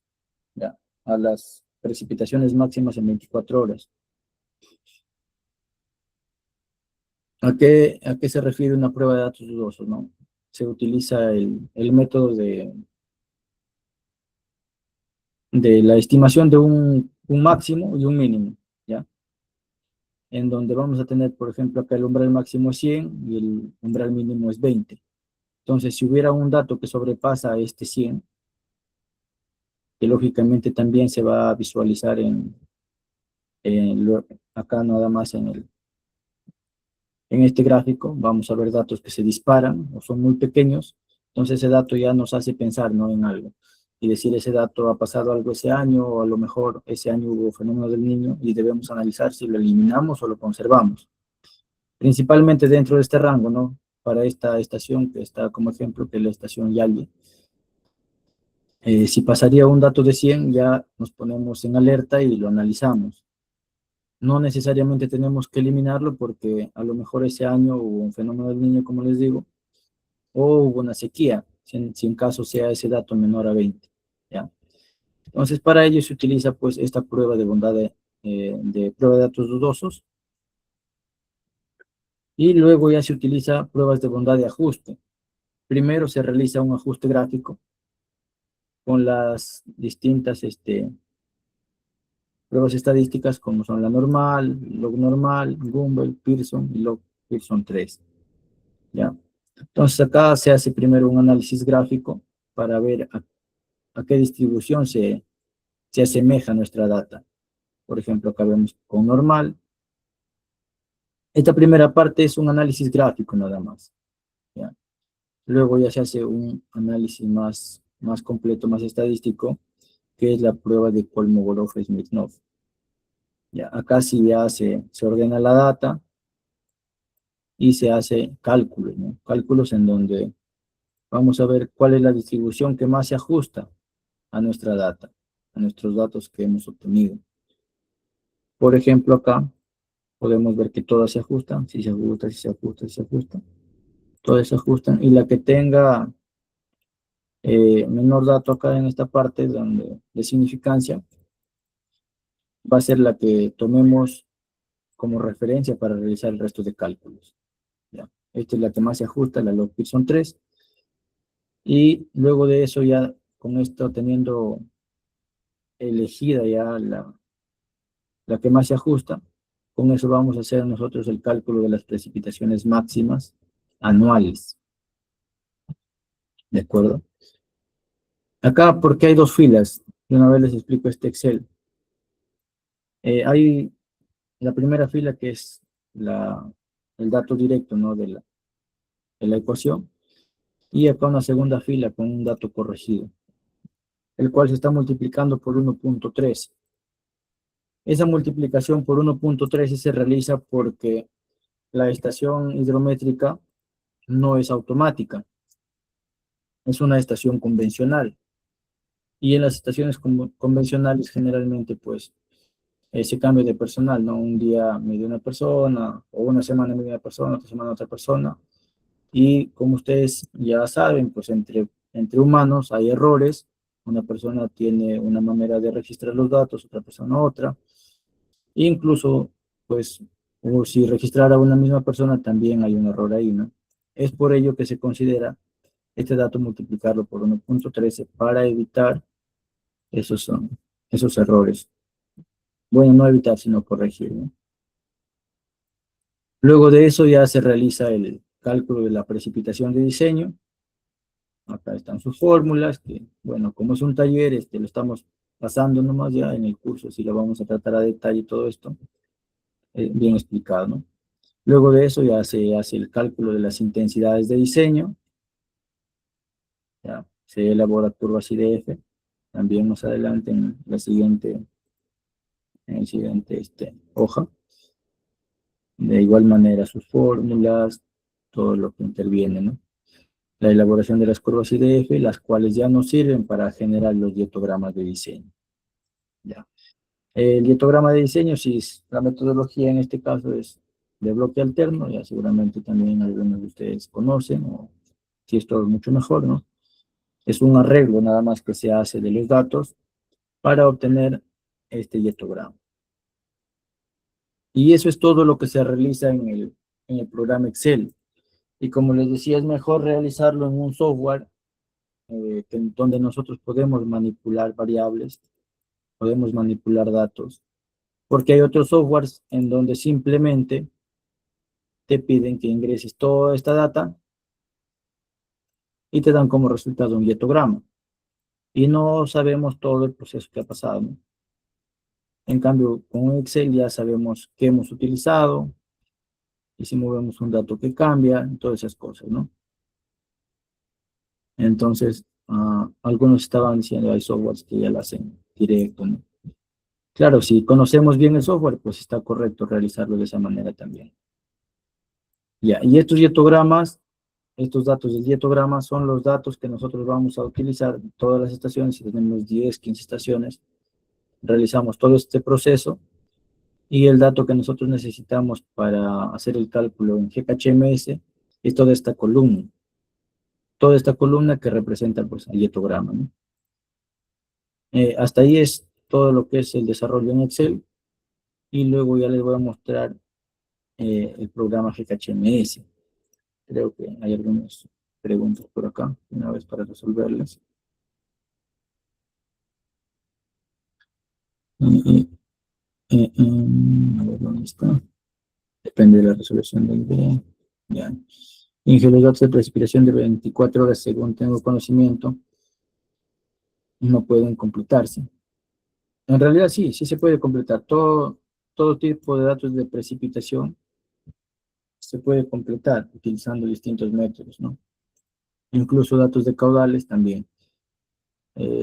ya, a las precipitaciones máximas en 24 horas. ¿A qué se refiere una prueba de datos dudosos, no? Se utiliza el método de la estimación de un máximo y un mínimo, ¿ya? En donde vamos a tener, por ejemplo, acá el umbral máximo es 100 y el umbral mínimo es 20. Entonces, si hubiera un dato que sobrepasa este 100, que lógicamente también se va a visualizar acá nada más en este gráfico, vamos a ver datos que se disparan o son muy pequeños, entonces ese dato ya nos hace pensar, ¿no?, en algo. Y decir, ese dato ha pasado algo ese año, o a lo mejor ese año hubo fenómeno del Niño, y debemos analizar si lo eliminamos o lo conservamos. Principalmente dentro de este rango, ¿no? Para esta estación, que está como ejemplo, que es la estación Yali. Si pasaría un dato de 100, ya nos ponemos en alerta y lo analizamos. No necesariamente tenemos que eliminarlo, porque a lo mejor ese año hubo un fenómeno del Niño, como les digo, o hubo una sequía, si en caso sea ese dato menor a 20, ¿ya? Entonces, para ello se utiliza, pues, esta prueba de bondad de prueba de datos dudosos, y luego ya se utiliza pruebas de bondad de ajuste. Primero se realiza un ajuste gráfico con las distintas pruebas estadísticas, como son la normal, log normal, Gumbel, Pearson y log Pearson 3, ¿ya? Entonces acá se hace primero un análisis gráfico para ver a qué distribución se asemeja nuestra data. Por ejemplo, acá vemos con normal. Esta primera parte es un análisis gráfico nada más, ¿ya? Luego ya se hace un análisis más completo, más estadístico, que es la prueba de Kolmogorov-Smirnov. Ya, acá sí ya se ordena la data y se hace cálculos, ¿no? Cálculos en donde vamos a ver cuál es la distribución que más se ajusta a nuestra data, a nuestros datos que hemos obtenido. Por ejemplo, acá podemos ver que todas se ajustan, si se ajusta, si se ajusta, si se ajusta. Todas se ajustan, y la que tenga menor dato acá en esta parte de significancia va a ser la que tomemos como referencia para realizar el resto de cálculos, ¿ya? Esta es la que más se ajusta, la log Pearson 3, y luego de eso, ya con esto teniendo elegida ya la que más se ajusta, con eso vamos a hacer nosotros el cálculo de las precipitaciones máximas anuales, ¿de acuerdo? Acá, porque hay dos filas, de una vez les explico este Excel. Hay la primera fila, que es el dato directo, ¿no?, de la ecuación, y acá una segunda fila con un dato corregido, el cual se está multiplicando por 1.3. Esa multiplicación por 1.3 se realiza porque la estación hidrométrica no es automática, es una estación convencional, y en las estaciones convencionales generalmente, pues, ese cambio de personal, ¿no? Un día medio una persona, o una semana medio una persona, otra semana otra persona, y como ustedes ya saben, pues entre humanos hay errores. Una persona tiene una manera de registrar los datos, otra persona otra, incluso, pues, o si registrara una misma persona, también hay un error ahí, ¿no? Es por ello que se considera este dato multiplicarlo por 1.13 para evitar esos errores. Bueno, no evitar, sino corregir, ¿no? Luego de eso ya se realiza el cálculo de la precipitación de diseño. Acá están sus fórmulas, que, bueno, como es un taller, lo estamos pasando nomás. Ya en el curso sí lo vamos a tratar a detalle todo esto, bien explicado, ¿no? Luego de eso ya se hace el cálculo de las intensidades de diseño. Ya se elabora curvas IDF, también más adelante en la siguiente hoja. De igual manera sus fórmulas, todo lo que interviene, ¿no? La elaboración de las curvas IDF, las cuales ya nos sirven para generar los dietogramas de diseño. Ya. El dietograma de diseño, si la metodología en este caso es de bloque alterno, ya seguramente también algunos de ustedes conocen, o si esto es mucho mejor, ¿no? Es un arreglo nada más que se hace de los datos para obtener este hiestograma. Y eso es todo lo que se realiza en el programa Excel. Y como les decía, es mejor realizarlo en un software donde nosotros podemos manipular variables, podemos manipular datos, porque hay otros softwares en donde simplemente te piden que ingreses toda esta data y te dan como resultado un hiestograma. Y no sabemos todo el proceso que ha pasado, ¿no? En cambio, con Excel ya sabemos qué hemos utilizado, y si movemos un dato que cambia, todas esas cosas, ¿no? Entonces, algunos estaban diciendo, hay softwares que ya lo hacen directo, ¿no? Claro, si conocemos bien el software, pues está correcto realizarlo de esa manera también. Ya, y estos histogramas, estos datos del hiestograma son los datos que nosotros vamos a utilizar en todas las estaciones. Si tenemos 10, 15 estaciones, realizamos todo este proceso, y el dato que nosotros necesitamos para hacer el cálculo en GKHMS es toda esta columna. Toda esta columna que representa pues el hiestograma, ¿no? Hasta ahí es todo lo que es el desarrollo en Excel, y luego ya les voy a mostrar el programa GKHMS. Creo que hay algunas preguntas por acá, una vez para resolverlas. A ver dónde está. Depende de la resolución del video. Ya. En geodatos de precipitación de 24 horas, según tengo conocimiento, no pueden completarse. En realidad sí se puede completar. Todo tipo de datos de precipitación se puede completar utilizando distintos métodos, ¿no? Incluso datos de caudales también.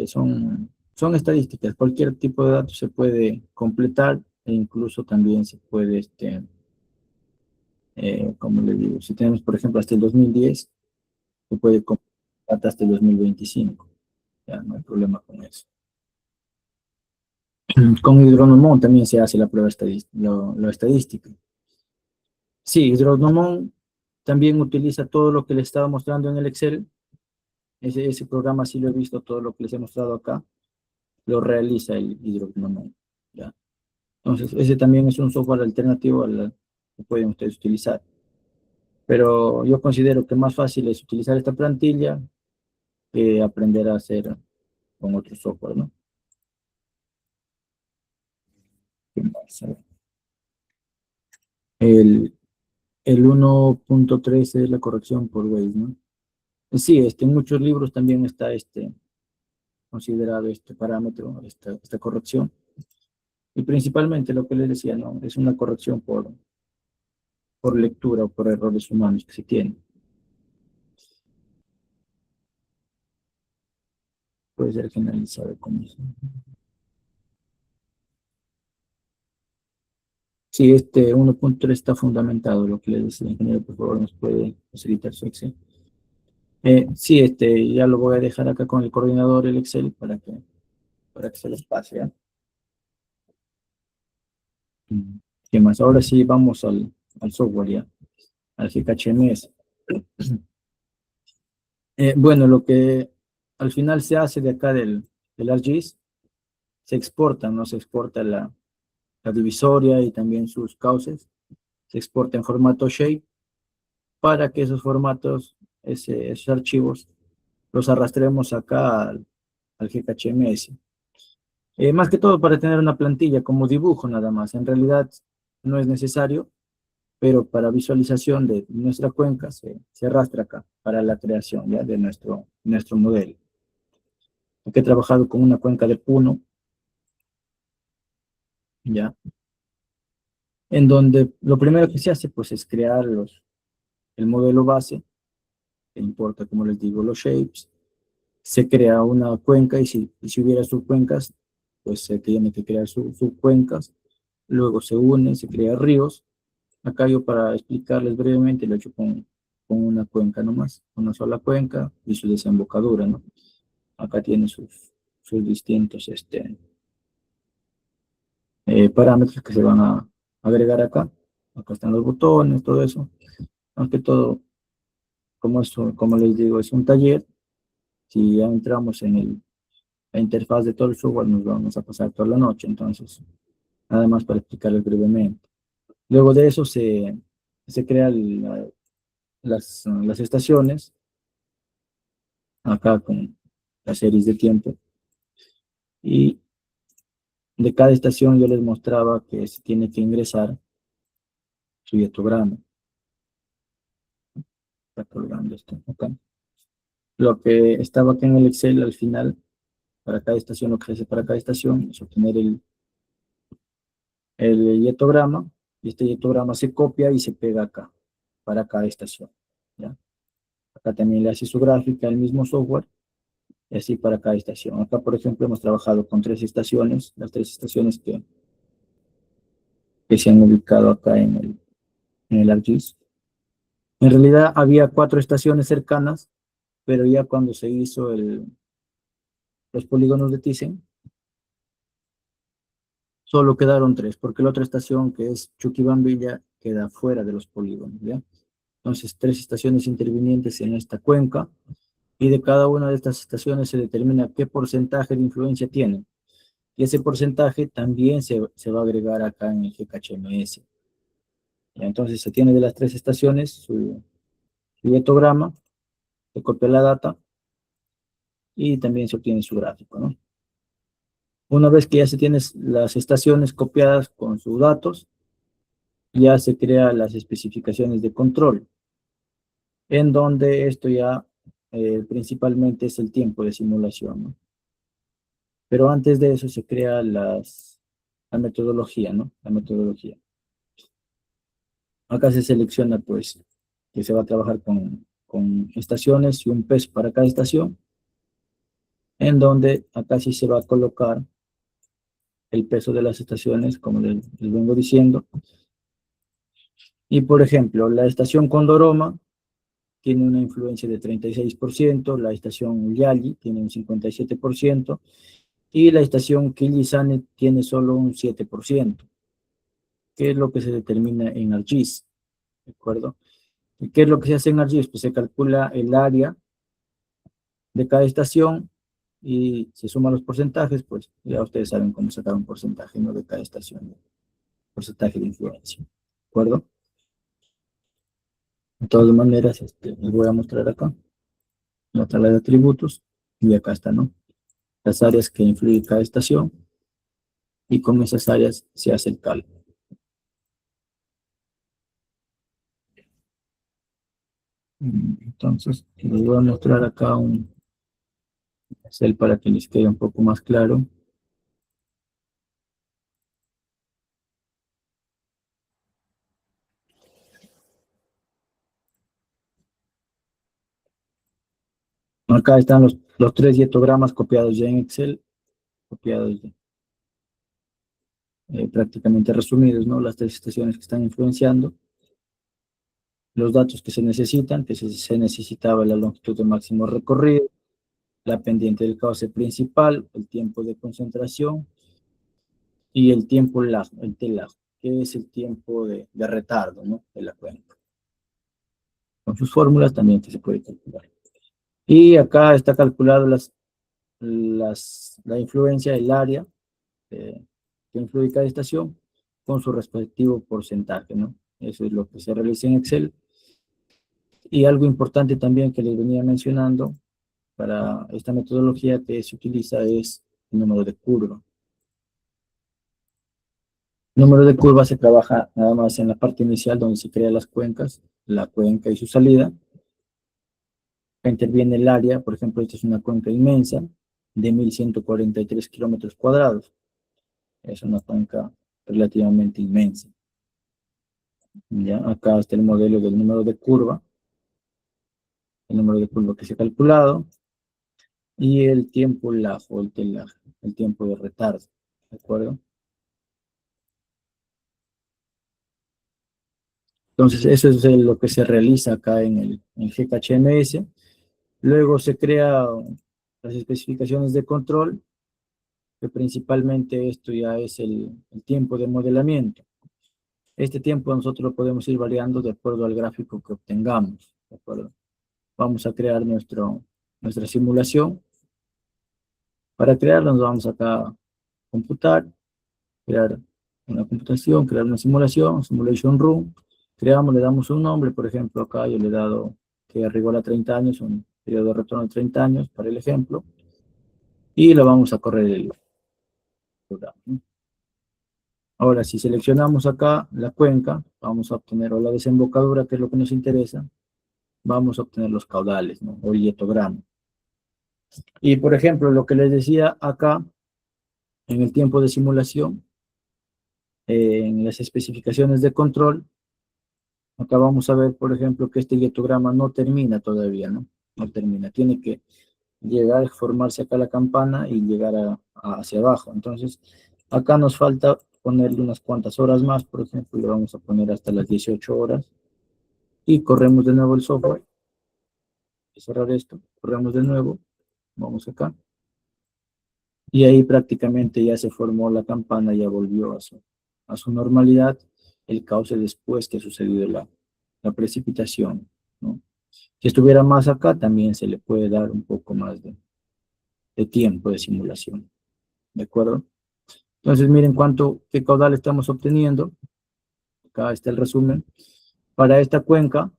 Son estadísticas. Cualquier tipo de datos se puede completar, e incluso también se puede, como les digo, si tenemos, por ejemplo, hasta el 2010, se puede completar hasta el 2025. Ya no hay problema con eso. Con Hydronomon también se hace la prueba estadística. Sí, Hydronomon también utiliza todo lo que les estaba mostrando en el Excel. Ese programa sí lo he visto, todo lo que les he mostrado acá, lo realiza el Hydronomon. ¿Ya? Entonces, ese también es un software alternativo al que pueden ustedes utilizar. Pero yo considero que más fácil es utilizar esta plantilla que aprender a hacer con otro software, ¿no? ¿Qué más? A ver. El 1.13 es la corrección por Waze, ¿no? Sí, en muchos libros también está considerado este parámetro, esta corrección. Y principalmente lo que les decía, ¿no? Es una corrección por lectura o por errores humanos que se tienen. Puede ser generalizado como eso. Sí, 1.3 está fundamentado, lo que les decía, ingeniero, por favor, nos puede facilitar su Excel. Sí, ya lo voy a dejar acá con el coordinador, el Excel, para que se los pase, ¿ya? ¿Qué más? Ahora sí vamos al software, ya, al GKHMS. Bueno, lo que al final se hace de acá del ArcGIS, se exporta, ¿no? Se exporta la divisoria y también sus cauces, se exporta en formato shape, para que esos formatos, esos archivos, los arrastremos acá al GKHMS. Más que todo para tener una plantilla como dibujo nada más. En realidad no es necesario, pero para visualización de nuestra cuenca se arrastra acá para la creación, ¿ya? De nuestro modelo. Aquí he trabajado con una cuenca de Puno, ¿ya? En donde lo primero que se hace pues es crear el modelo base, que importa, como les digo, los shapes. Se crea una cuenca, y si hubiera subcuencas, pues se tiene que crear subcuencas. Luego se une, se crea ríos. Acá yo, para explicarles brevemente, lo he hecho con una cuenca nomás, una sola cuenca y su desembocadura, ¿no? Acá tiene sus distintos parámetros que se van a agregar acá. Acá están los botones, todo eso. Aunque todo, como les digo, es un taller. Si ya entramos en la interfaz de todo el software, nos vamos a pasar toda la noche. Entonces, nada más para explicarles brevemente. Luego de eso se crean las estaciones, acá con las series de tiempo. Y de cada estación yo les mostraba que se tiene que ingresar su hiatograma. Está colgando esto acá. Lo que estaba acá en el Excel al final, para cada estación, lo que se hace para cada estación, es obtener el hiatograma, y este hiatograma se copia y se pega acá, para cada estación. ¿Ya? Acá también le hace su gráfica el mismo software, y así para cada estación. Acá, por ejemplo, hemos trabajado con 3 estaciones, las 3 estaciones que se han ubicado acá en el ArcGIS. En realidad había 4 estaciones cercanas, pero ya cuando se hizo los polígonos de Thyssen, solo quedaron 3, porque la otra estación, que es Chuquibambilla, queda fuera de los polígonos, ¿ya? Entonces, 3 estaciones intervinientes en esta cuenca, y de cada una de estas estaciones se determina qué porcentaje de influencia tiene. Y ese porcentaje también se va a agregar acá en el GKHMS. Entonces, se tiene de las 3 estaciones su hiatograma, se copia la data, y también se obtiene su gráfico, ¿no? Una vez que ya se tienen las estaciones copiadas con sus datos, ya se crean las especificaciones de control, en donde esto ya principalmente es el tiempo de simulación, ¿no? Pero antes de eso se crea la metodología, ¿no? La metodología. Acá se selecciona, pues, que se va a trabajar con estaciones y un peso para cada estación, en donde acá sí se va a colocar el peso de las estaciones, como les vengo diciendo. Y, por ejemplo, la estación Condoroma tiene una influencia de 36%, la estación Uliali tiene un 57%, y la estación Quilizane tiene solo un 7%, que es lo que se determina en ArcGIS, ¿de acuerdo? ¿Y qué es lo que se hace en ArcGIS? Pues se calcula el área de cada estación y se suman los porcentajes, pues ya ustedes saben cómo sacar un porcentaje, ¿no? De cada estación, porcentaje de influencia, ¿de acuerdo? De todas maneras, les voy a mostrar acá la tabla de atributos, y acá está, ¿no? Las áreas que influye cada estación, y con esas áreas se hace el cálculo. Entonces, les voy a mostrar acá un Excel para que les quede un poco más claro. Acá están los 3 diatogramas copiados ya en Excel, copiados ya, prácticamente resumidos, ¿no? Las 3 estaciones que están influenciando, los datos que se necesitan, que se necesitaba la longitud de máximo recorrido, la pendiente del cauce principal, el tiempo de concentración y el tiempo lag, el T-lag, que es el tiempo de retardo, ¿no? De la cuenca. Con sus fórmulas también que se puede calcular. Y acá está calculado la influencia del área que influye cada estación con su respectivo porcentaje, ¿no? Eso es lo que se realiza en Excel. Y algo importante también que les venía mencionando para esta metodología que se utiliza es el número de curva. El número de curva se trabaja nada más en la parte inicial donde se crean las cuencas, la cuenca y su salida. Interviene el área, por ejemplo, esta es una cuenca inmensa de 1143 kilómetros cuadrados. Es una cuenca relativamente inmensa. ¿Ya? Acá está el modelo del número de curva, el número de curva que se ha calculado, y el tiempo lag o el T-lag, el tiempo de retardo, ¿de acuerdo? Entonces, eso es lo que se realiza acá en el GKHMS. Luego se crean las especificaciones de control, que principalmente esto ya es el tiempo de modelamiento. Este tiempo nosotros lo podemos ir variando de acuerdo al gráfico que obtengamos, ¿de acuerdo? Vamos a crear nuestra simulación. Para crearla nos vamos acá a computar, crear una computación, crear una simulación, simulation room. Creamos, le damos un nombre, por ejemplo, acá yo le he dado que rigor a 30 años, un periodo de retorno de 30 años para el ejemplo. Y lo vamos a correr el programa, ¿no? Ahora, si seleccionamos acá la cuenca, vamos a obtener, o la desembocadura, que es lo que nos interesa, vamos a obtener los caudales, ¿no? O el hietograma. Y, por ejemplo, lo que les decía acá, en el tiempo de simulación, en las especificaciones de control, acá vamos a ver, por ejemplo, que este hietograma no termina todavía, ¿no? No termina. Tiene que llegar, formarse acá la campana y llegar hacia abajo. Entonces, acá nos falta ponerle unas cuantas horas más, por ejemplo, le vamos a poner hasta las 18 horas. Y corremos de nuevo el software. Cerrar esto, corremos de nuevo, vamos acá. Y ahí prácticamente ya se formó la campana, ya volvió a su normalidad el cauce después que ha sucedido la precipitación, ¿no? Si estuviera más acá, también se le puede dar un poco más de tiempo de simulación, ¿de acuerdo? Entonces miren qué caudal estamos obteniendo. Acá está el resumen. Para esta cuenca,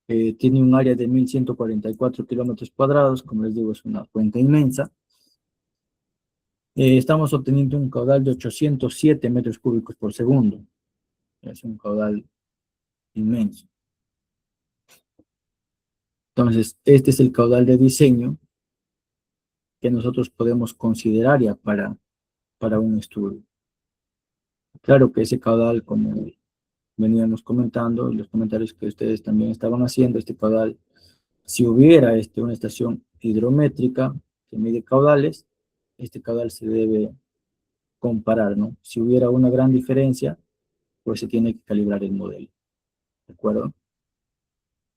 tiene un área de 1.144 kilómetros cuadrados, como les digo, es una cuenca inmensa. Estamos obteniendo un caudal de 807 metros cúbicos por segundo. Es un caudal inmenso. Entonces, este es el caudal de diseño que nosotros podemos considerar ya para un estudio. Claro que ese caudal, como veníamos comentando, en los comentarios que ustedes también estaban haciendo, este caudal, si hubiera una estación hidrométrica que mide caudales, este caudal se debe comparar, ¿no? Si hubiera una gran diferencia, pues se tiene que calibrar el modelo, ¿de acuerdo?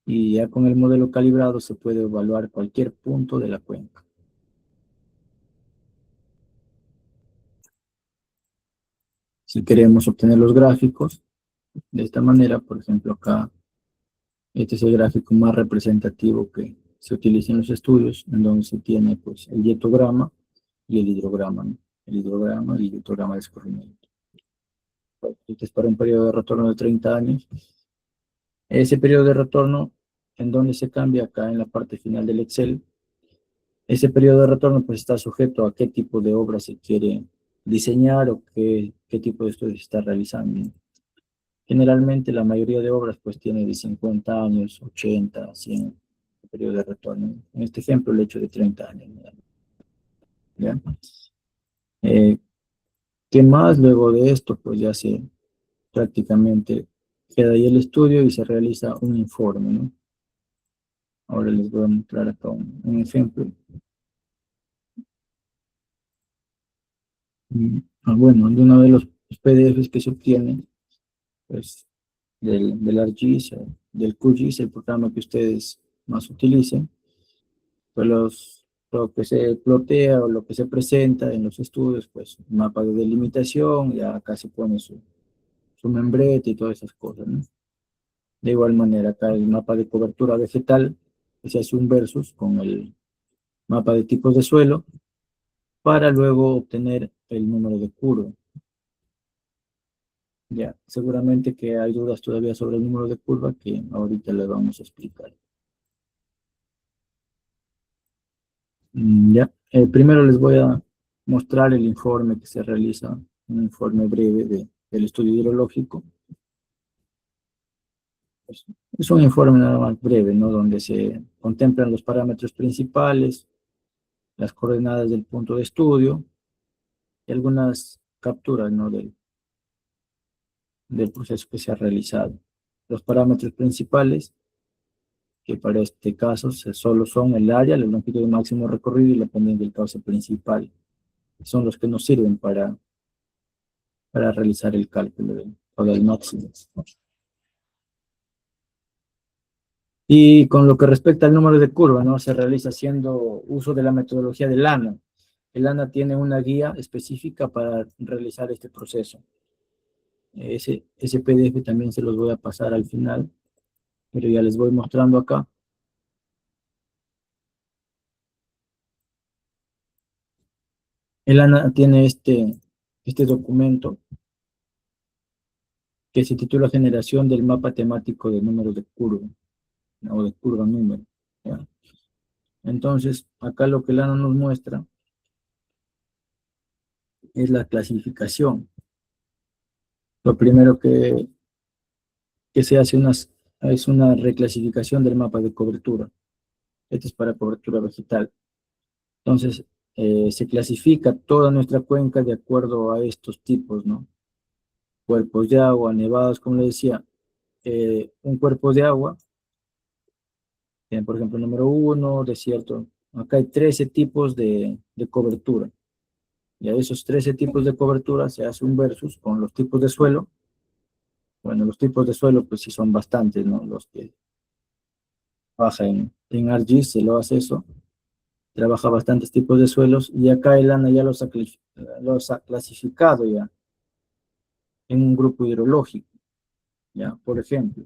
Y ya con el modelo calibrado se puede evaluar cualquier punto de la cuenca. Si queremos obtener los gráficos, de esta manera, por ejemplo, acá, este es el gráfico más representativo que se utiliza en los estudios, en donde se tiene pues el hietograma y el hidrograma, ¿no? El hidrograma y el hidrograma de escurrimiento. Este es para un periodo de retorno de 30 años. Ese periodo de retorno, en donde se cambia acá en la parte final del Excel, ese periodo de retorno pues está sujeto a qué tipo de obra se quiere diseñar o qué tipo de estudio se está realizando. Generalmente la mayoría de obras pues tiene de 50 años, 80, 100 periodo de retorno. En este ejemplo el hecho de 30 años. ¿Ya? ¿Qué más? Luego de esto pues ya se prácticamente queda ahí el estudio y se realiza un informe, ¿no? Ahora les voy a mostrar acá un ejemplo. Bueno, de uno de los PDFs que se obtienen, pues, del ArcGIS o del QGIS, el programa que ustedes más utilicen, pues lo que se plotea o lo que se presenta en los estudios, pues, mapa de delimitación, ya acá se pone su membrete y todas esas cosas, ¿no? De igual manera, acá el mapa de cobertura vegetal, que se hace un versus con el mapa de tipos de suelo, para luego obtener el número de curva. Ya, seguramente que hay dudas todavía sobre el número de curva que ahorita le vamos a explicar. Ya, primero les voy a mostrar el informe que se realiza, un informe breve del estudio hidrológico. Es un informe nada más breve, ¿no? Donde se contemplan los parámetros principales, las coordenadas del punto de estudio y algunas capturas, ¿no? del proceso que se ha realizado. Los parámetros principales, que para este caso solo son el área, la longitud de máximo recorrido y la pendiente del cauce principal. Son los que nos sirven para realizar el cálculo del caudal máximo. Y con lo que respecta al número de curva, ¿no? Se realiza haciendo uso de la metodología del ANA. El ANA tiene una guía específica para realizar este proceso. Ese PDF también se los voy a pasar al final, pero ya les voy mostrando acá. El ANA tiene este documento que se titula Generación del mapa temático de números de curva, o de curva número. ¿Ya? Entonces, acá lo que el ANA nos muestra es la clasificación. Lo primero que se hace es una reclasificación del mapa de cobertura. Este es para cobertura vegetal. Entonces, se clasifica toda nuestra cuenca de acuerdo a estos tipos, ¿no? Cuerpos de agua, nevados, como le decía. Un cuerpo de agua, por ejemplo, número 1, desierto. Acá hay 13 tipos de cobertura. Y a esos 13 tipos de cobertura se hace un versus con los tipos de suelo. Bueno, los tipos de suelo, pues sí son bastantes, ¿no? Los que trabaja en ArcGIS, se lo hace eso. Trabaja bastantes tipos de suelos. Y acá el ANA ya los ha clasificado ya en un grupo hidrológico. ¿Ya? Por ejemplo,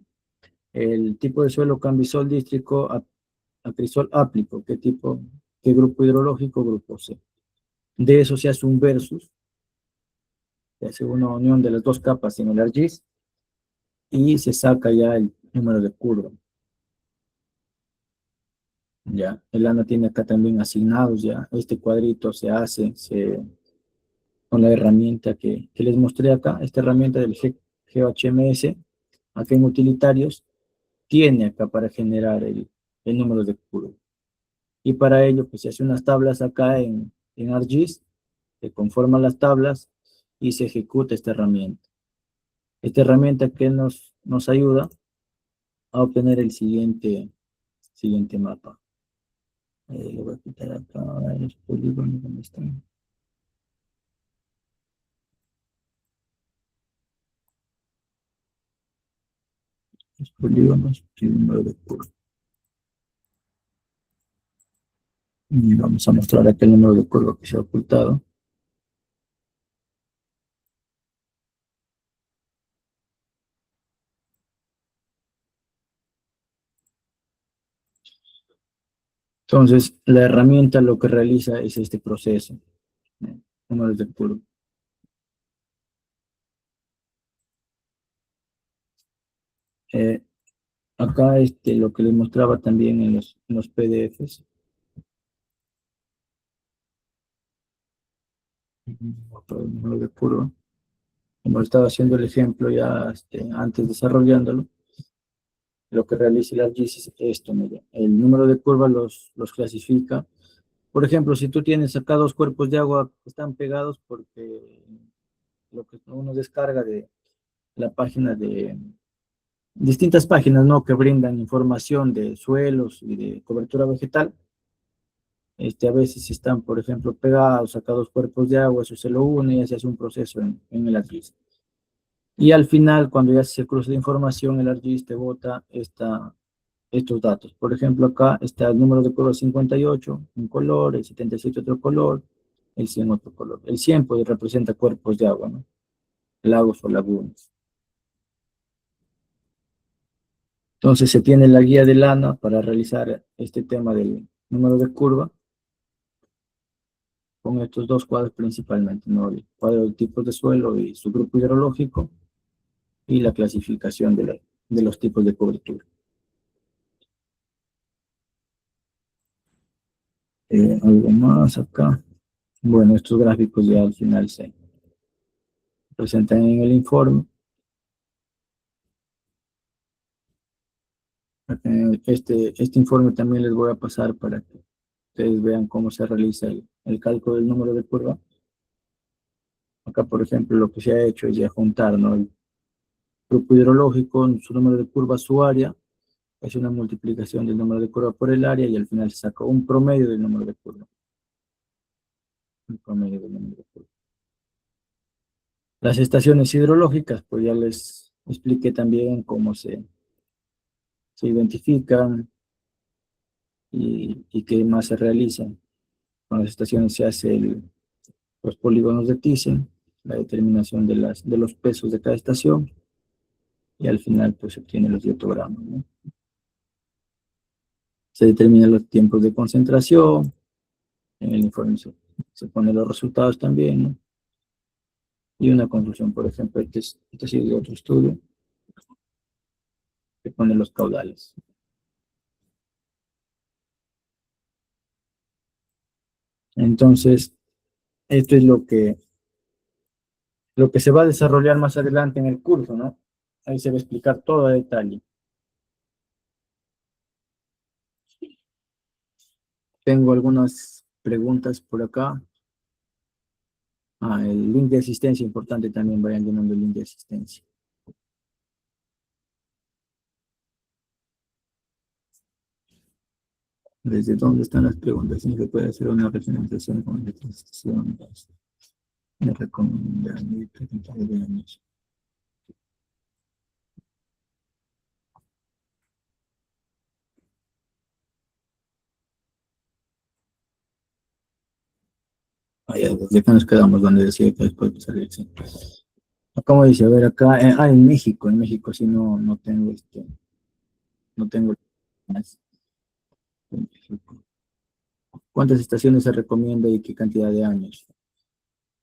el tipo de suelo Cambisol dístrico a Crisol áplico. ¿Qué grupo hidrológico? Grupo C. De eso se hace un versus. Se hace una unión de las dos capas en el ArcGIS y se saca ya el número de curva. Ya, el ANA tiene acá también asignados ya. Este cuadrito se hace con la herramienta que les mostré acá. Esta herramienta del GeoHMS, acá en utilitarios, tiene acá para generar el número de curva. Y para ello, pues se hace unas tablas acá en ArcGIS, se conforman las tablas y se ejecuta esta herramienta. Esta herramienta que nos ayuda a obtener el siguiente mapa. Le voy a quitar acá los polígonos, ¿dónde están? Los polígonos y el número de curva. Y vamos a mostrar acá el número de curva que se ha ocultado. Entonces, la herramienta lo que realiza es este proceso. Números de curva. Acá lo que les mostraba también en los PDFs. El número de curva. Como estaba haciendo el ejemplo ya antes desarrollándolo, lo que realiza el ArcGIS es esto, mira. El número de curva los clasifica. Por ejemplo, si tú tienes acá dos cuerpos de agua que están pegados porque lo que uno descarga de la página de distintas páginas, ¿no? Que brindan información de suelos y de cobertura vegetal. A veces están, por ejemplo, pegados acá dos cuerpos de agua, eso se lo une y se hace un proceso en el ArcGIS. Y al final, cuando ya se cruza la información, el ArcGIS te bota estos datos. Por ejemplo, acá está el número de curva 58, un color, el 77 otro color, el 100 otro color. El 100 pues representa cuerpos de agua, ¿no? Lagos o lagunas. Entonces se tiene la guía del ANA para realizar este tema del número de curva con estos dos cuadros principalmente, ¿no? El cuadro de tipos de suelo y su grupo hidrológico y la clasificación de los tipos de cobertura. Algo más acá. Bueno, estos gráficos ya al final se presentan en el informe. Este informe también les voy a pasar para que ustedes vean cómo se realiza el cálculo del número de curva. Acá, por ejemplo, lo que se ha hecho es ya juntar, ¿no? El grupo hidrológico, su número de curva, su área, es una multiplicación del número de curva por el área y al final se saca un promedio del número de curva. Un promedio del número de curva. Las estaciones hidrológicas, pues ya les expliqué también cómo se identifican y qué más se realizan. Con las estaciones se hace los polígonos de Thyssen, la determinación de los pesos de cada estación, y al final pues se obtienen los diatogramas, ¿no? Se determinan los tiempos de concentración, en el informe se ponen los resultados también, ¿no? Y una conclusión, por ejemplo, este ha sido de otro estudio, que pone los caudales. Entonces, esto es lo que se va a desarrollar más adelante en el curso, ¿no? Ahí se va a explicar todo a detalle. Tengo algunas preguntas por acá. El link de asistencia, importante también, vayan llenando el link de asistencia. ¿Desde dónde están las preguntas? ¿Sí se puede hacer una representación con la transición? Me recomiendan preguntar de años. ¿De qué nos quedamos? Donde decía que después de salir, sí. ¿Cómo dice? A ver, acá, en México sí no tengo no tengo más. En México. ¿Cuántas estaciones se recomienda y qué cantidad de años?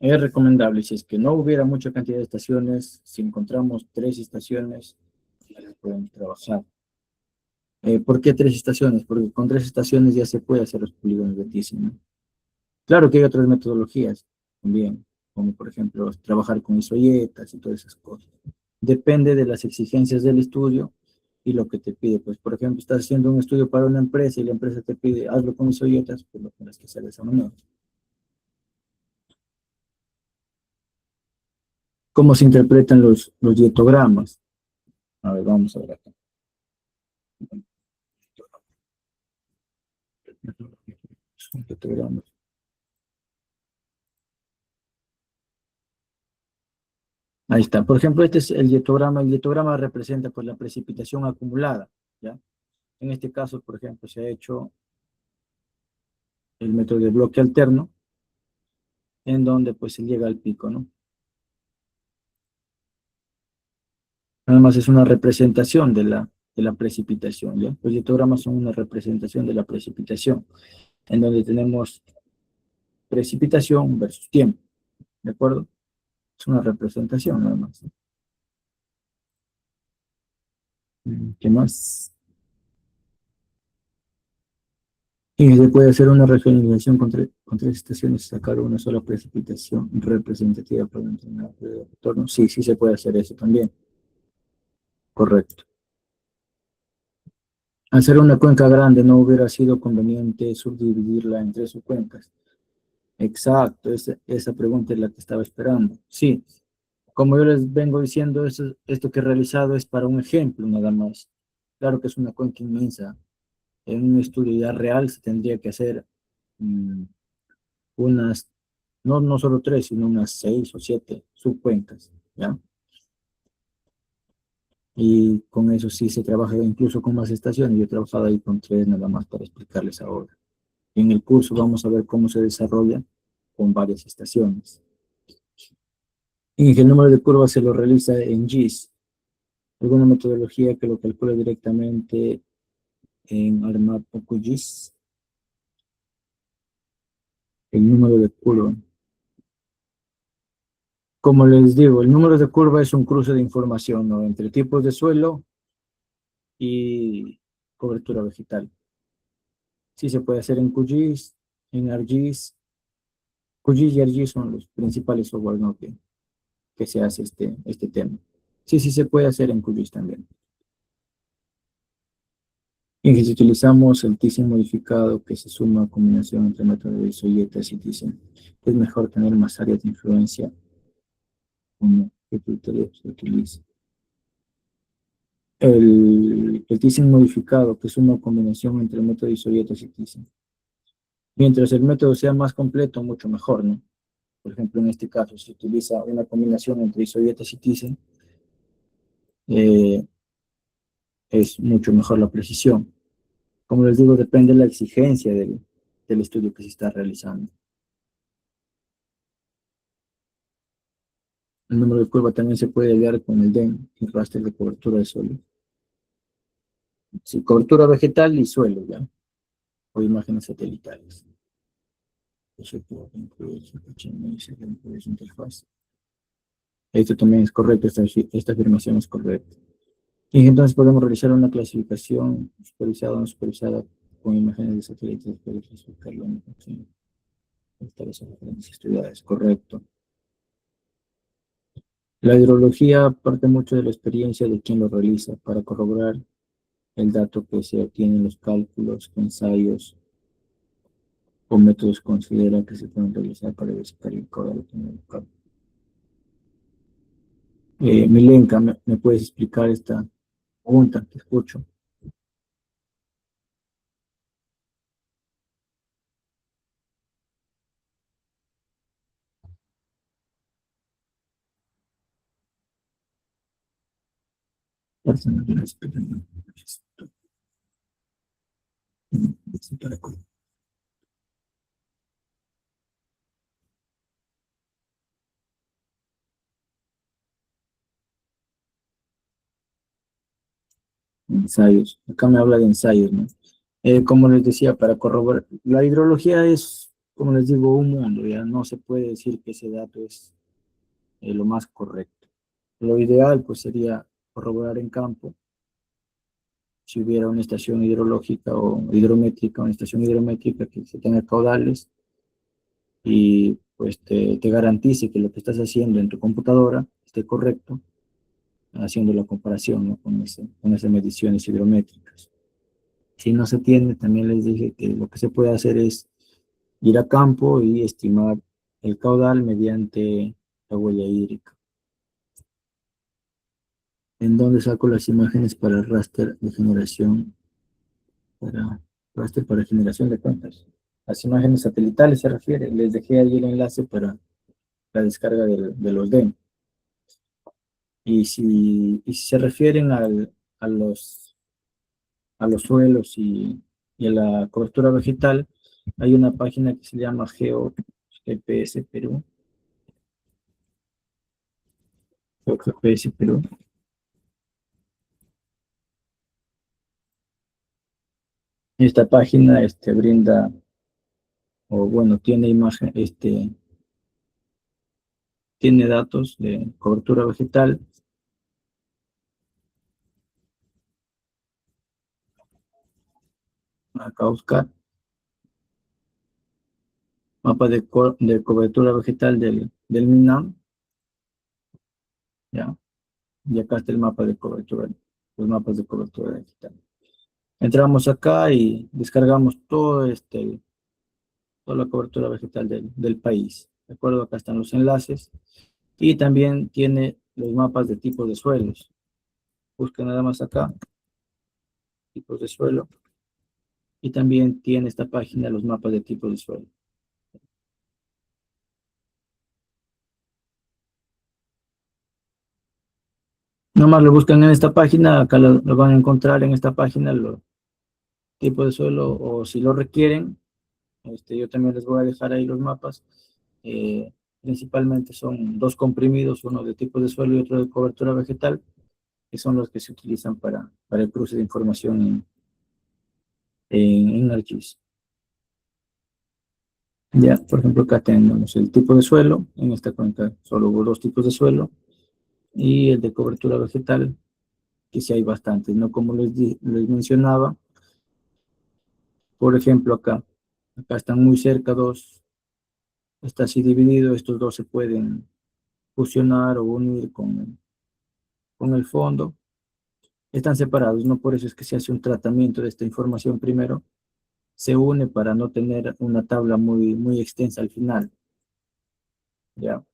Es recomendable, si es que no hubiera mucha cantidad de estaciones, si encontramos 3 estaciones, ya las podemos trabajar. ¿Por qué 3 estaciones? Porque con 3 estaciones ya se puede hacer los polígonos de Thiessen, ¿no? Claro que hay otras metodologías también, como por ejemplo trabajar con isoyetas y todas esas cosas. Depende de las exigencias del estudio y lo que te pide. Pues, por ejemplo, estás haciendo un estudio para una empresa y la empresa te pide, hazlo con isoyetas, pues lo tienes que hacer de esa manera. ¿Cómo se interpretan los dietogramas? A ver, vamos a ver acá. Dietogramas. Ahí está. Por ejemplo, este es el dietograma. El dietograma representa pues la precipitación acumulada, ¿ya? En este caso, por ejemplo, se ha hecho el método de bloque alterno, en donde pues se llega al pico, ¿no? Nada más es una representación de la precipitación, ¿ya? Los dietogramas son una representación de la precipitación, en donde tenemos precipitación versus tiempo, ¿de acuerdo? Es una representación nada más. ¿Qué más? Y se puede hacer una regionalización con 3 estaciones y sacar una sola precipitación representativa para un determinado periodo de retorno. Sí, sí se puede hacer eso también. Correcto. Hacer una cuenca grande no hubiera sido conveniente subdividirla en 3 subcuencas. Exacto, esa pregunta es la que estaba esperando. Sí, como yo les vengo diciendo, esto que he realizado es para un ejemplo nada más. Claro que es una cuenca inmensa. En un estudio ya real se tendría que hacer unas, no solo 3, sino unas 6 o 7 subcuencas, ¿ya? Y con eso sí se trabaja incluso con más estaciones. Yo he trabajado ahí con 3 nada más para explicarles ahora. En el curso vamos a ver cómo se desarrolla con varias estaciones. Y el número de curvas se lo realiza en GIS. Alguna metodología que lo calcule directamente en ARMAT o QGIS. El número de curva. Como les digo, el número de curva es un cruce de información, ¿no? Entre tipos de suelo y cobertura vegetal. Sí se puede hacer en QGIS, en ArcGIS. QGIS y ArcGIS son los principales software, ¿no? que se hace este tema. Sí se puede hacer en QGIS también. Y si utilizamos el Thiessen modificado que se suma a combinación entre métodos de isoyetas y Thiessen, es mejor tener más áreas de influencia como que criterio se utiliza. El Thiessen modificado que suma combinación entre el método de isoyetas y Thiessen. Mientras el método sea más completo, mucho mejor, ¿no? Por ejemplo, en este caso, se utiliza una combinación entre isoyetas y Thiessen, es mucho mejor la precisión. Como les digo, depende de la exigencia del, estudio que se está realizando. El número de curva también se puede hallar con el DEN, el raster de cobertura de suelo. Sí, cobertura vegetal y suelo, ¿ya? O imágenes satelitales. Eso puede incluir su HMS, dentro de su interfaz. Esto también es correcto, esta afirmación es correcta. Y entonces podemos realizar una clasificación supervisada o no supervisada con imágenes de satélites para clasificarlo en función de las referencias estudiadas. Correcto. La hidrología parte mucho de la experiencia de quien lo realiza para corroborar el dato que se obtiene en los cálculos, ensayos o métodos considera que se pueden realizar para verificar el código local. Milenka, ¿me puedes explicar esta pregunta? Te escucho. Ensayos. Acá me habla de ensayos, ¿no? Como les decía, para corroborar, la hidrología es, como les digo, un mundo, ya no se puede decir que ese dato es lo más correcto. Lo ideal, pues, sería corroborar en campo, si hubiera una estación hidrológica o hidrométrica, una estación hidrométrica que se tenga caudales y pues te garantice que lo que estás haciendo en tu computadora esté correcto, haciendo la comparación, ¿no? con esas mediciones hidrométricas. Si no se tiene, también les dije que lo que se puede hacer es ir a campo y estimar el caudal mediante la huella hídrica. ¿En dónde saco las imágenes para el raster de generación? Para raster para generación de cuentas. Las imágenes satelitales se refiere. Les dejé ahí el enlace para la descarga de los DEM. Y si se refieren a los suelos y a la cobertura vegetal, hay una página que se llama GPS Perú. GPS Perú. Esta página brinda, o bueno, tiene imagen, tiene datos de cobertura vegetal. Acá buscar mapa de cobertura vegetal del MINAM. Ya. Y acá está el mapa de cobertura, los mapas de cobertura vegetal. Entramos acá y descargamos toda la cobertura vegetal del país. ¿De acuerdo? Acá están los enlaces. Y también tiene los mapas de tipos de suelos. Busca nada más acá, tipos de suelo. Y también tiene esta página los mapas de tipos de suelo. Nomás lo buscan en esta página, acá lo van a encontrar en esta página los tipos de suelo, o si lo requieren, yo también les voy a dejar ahí los mapas. Principalmente son dos comprimidos, uno de tipo de suelo y otro de cobertura vegetal, que son los que se utilizan para el cruce de información en ArcGIS. Ya, por ejemplo, acá tenemos el tipo de suelo. En esta cuenta solo hubo dos tipos de suelo, y el de cobertura vegetal, que sí hay bastantes, ¿no? Como les mencionaba, por ejemplo, acá están muy cerca dos, está así dividido, estos dos se pueden fusionar o unir con el fondo. Están separados, ¿no? Por eso es que se hace un tratamiento de esta información primero, se une para no tener una tabla muy extensa al final. ¿Ya?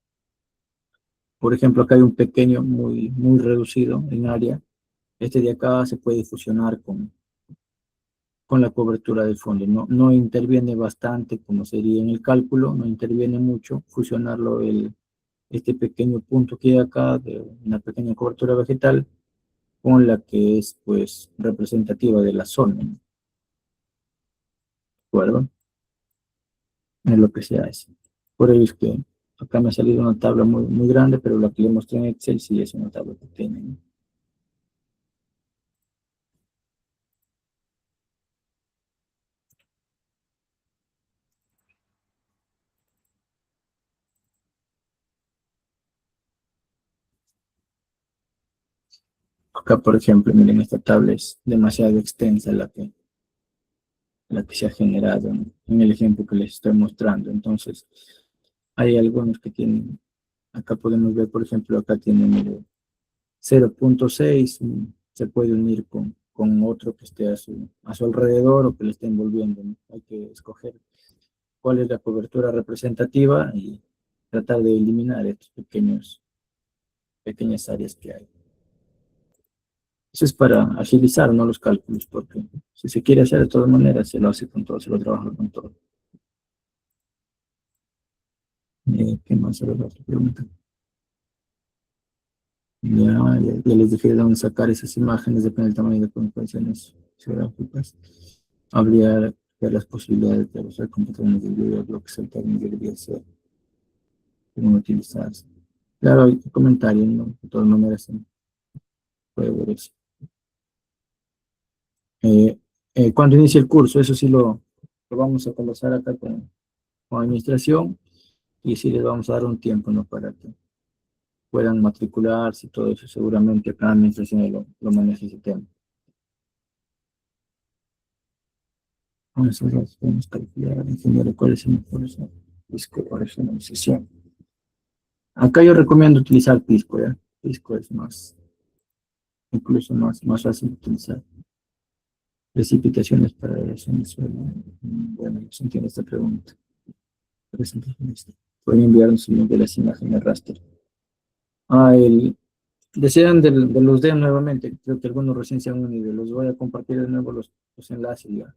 Por ejemplo, acá hay un pequeño muy reducido en área. Este de acá se puede fusionar con la cobertura del fondo. No interviene bastante como sería en el cálculo, no interviene mucho fusionarlo este pequeño punto que hay acá de una pequeña cobertura vegetal con la que es pues representativa de la zona, ¿no? ¿De acuerdo? Es lo que se hace. Por ello es que Acá me ha salido una tabla muy grande, pero la que le mostré en Excel sí es una tabla pequeña, ¿no? Acá, por ejemplo, miren, esta tabla es demasiado extensa la que se ha generado en el ejemplo que les estoy mostrando. Entonces, hay algunos que tienen, acá podemos ver, por ejemplo, acá tienen el 0.6, se puede unir con otro que esté a su alrededor o que le esté envolviendo, ¿no? Hay que escoger cuál es la cobertura representativa y tratar de eliminar estos pequeñas áreas que hay. Eso es para agilizar, ¿no?, los cálculos, porque si se quiere hacer de todas maneras, se lo hace con todo, se lo trabaja con todo. ¿Qué más era la otra pregunta? Ya les dije de dónde sacar esas imágenes, depende del tamaño de configuraciones geográficas. Habría que las posibilidades de usar computadoras de video, bloques alternos debería ser cómo utilizarse. Claro, hay comentarios, ¿no? De todas maneras, se puede ver eso. Cuando inicie el curso, eso sí lo vamos a conversar acá con administración y sí les vamos a dar un tiempo, ¿no?, para que puedan matricularse y todo eso. Seguramente cada administración lo maneja ese tema. Nosotros podemos calcular, ingeniero, cuál es el mejor Pisco para organización. Acá yo recomiendo utilizar Pisco, ¿ya? Pisco es incluso más fácil de utilizar. Precipitaciones para erosión del suelo. Bueno, no se entiende esta pregunta. Pueden enviarnos el link de las imágenes raster. Desean de los D nuevamente. Creo que algunos recién se han unido. Los voy a compartir de nuevo los enlaces ya.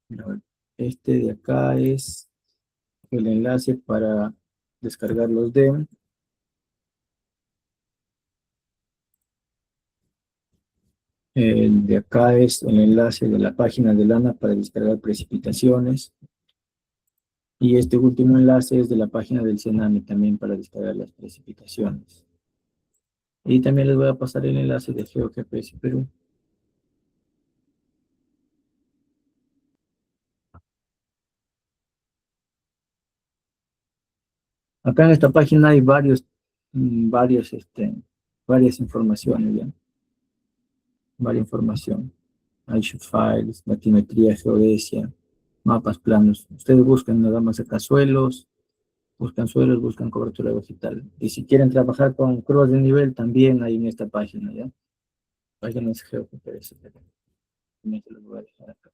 Mira, este de acá es el enlace para descargar los DEM. El de acá es el enlace de la página de Lana para descargar precipitaciones. Y este último enlace es de la página del Cenami también para descargar las precipitaciones. Y también les voy a pasar el enlace de GeoGPS Perú. Acá en esta página hay varias informaciones, ¿ya? Varias información. Hay files, batimetría, geodesia, mapas, planos. Ustedes buscan nada más acá suelos, buscan cobertura vegetal. Y si quieren trabajar con curvas de nivel, también hay en esta página, ¿ya? Página es GeoGPS. También se los voy a dejar acá.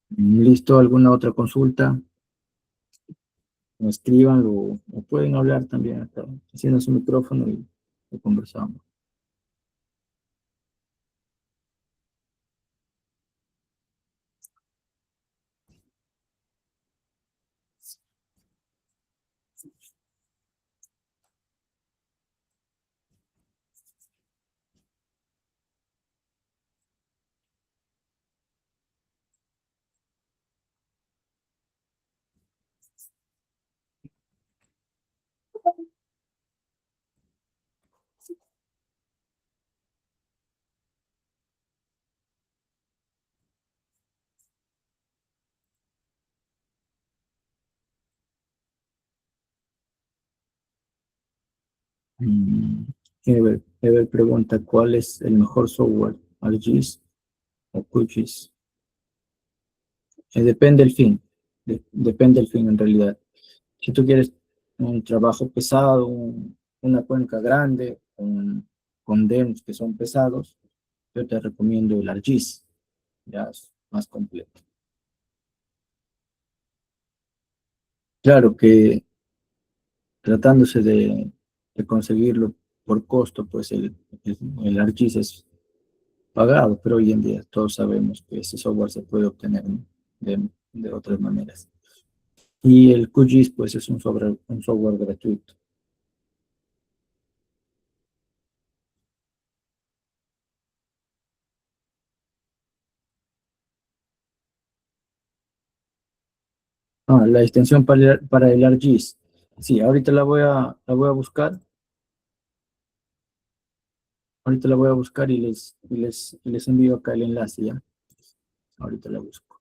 ¿Listo? ¿Alguna otra consulta? Escríbanlo o pueden hablar también acá. Enciendan su micrófono y conversamos. Mm, Ever pregunta, ¿cuál es el mejor software? ¿ArcGIS o QGIS? Depende del fin. Depende del fin en realidad. Si tú quieres un trabajo pesado, una cuenca grande, con DEMS que son pesados, yo te recomiendo el ArcGIS. Ya es más completo. Claro que tratándose de conseguirlo por costo, pues el ArcGIS es pagado, pero hoy en día todos sabemos que ese software se puede obtener, ¿no?, de otras maneras. Y el QGIS, pues, es un software gratuito. La extensión para el ArcGIS. Sí, ahorita la voy a buscar. Ahorita la voy a buscar y les envío acá el enlace ya. Ahorita la busco.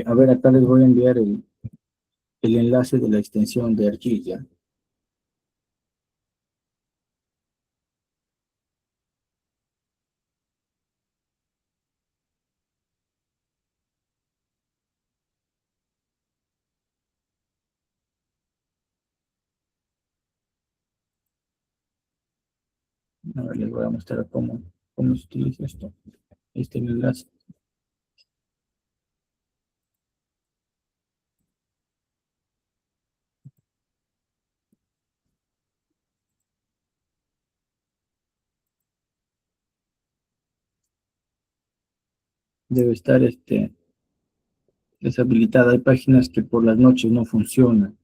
A ver, acá les voy a enviar el enlace de la extensión de ArcGIS ya. A ver, les voy a mostrar cómo se utiliza esto. Este es el enlace. Debe estar deshabilitada. Hay páginas que por las noches no funcionan.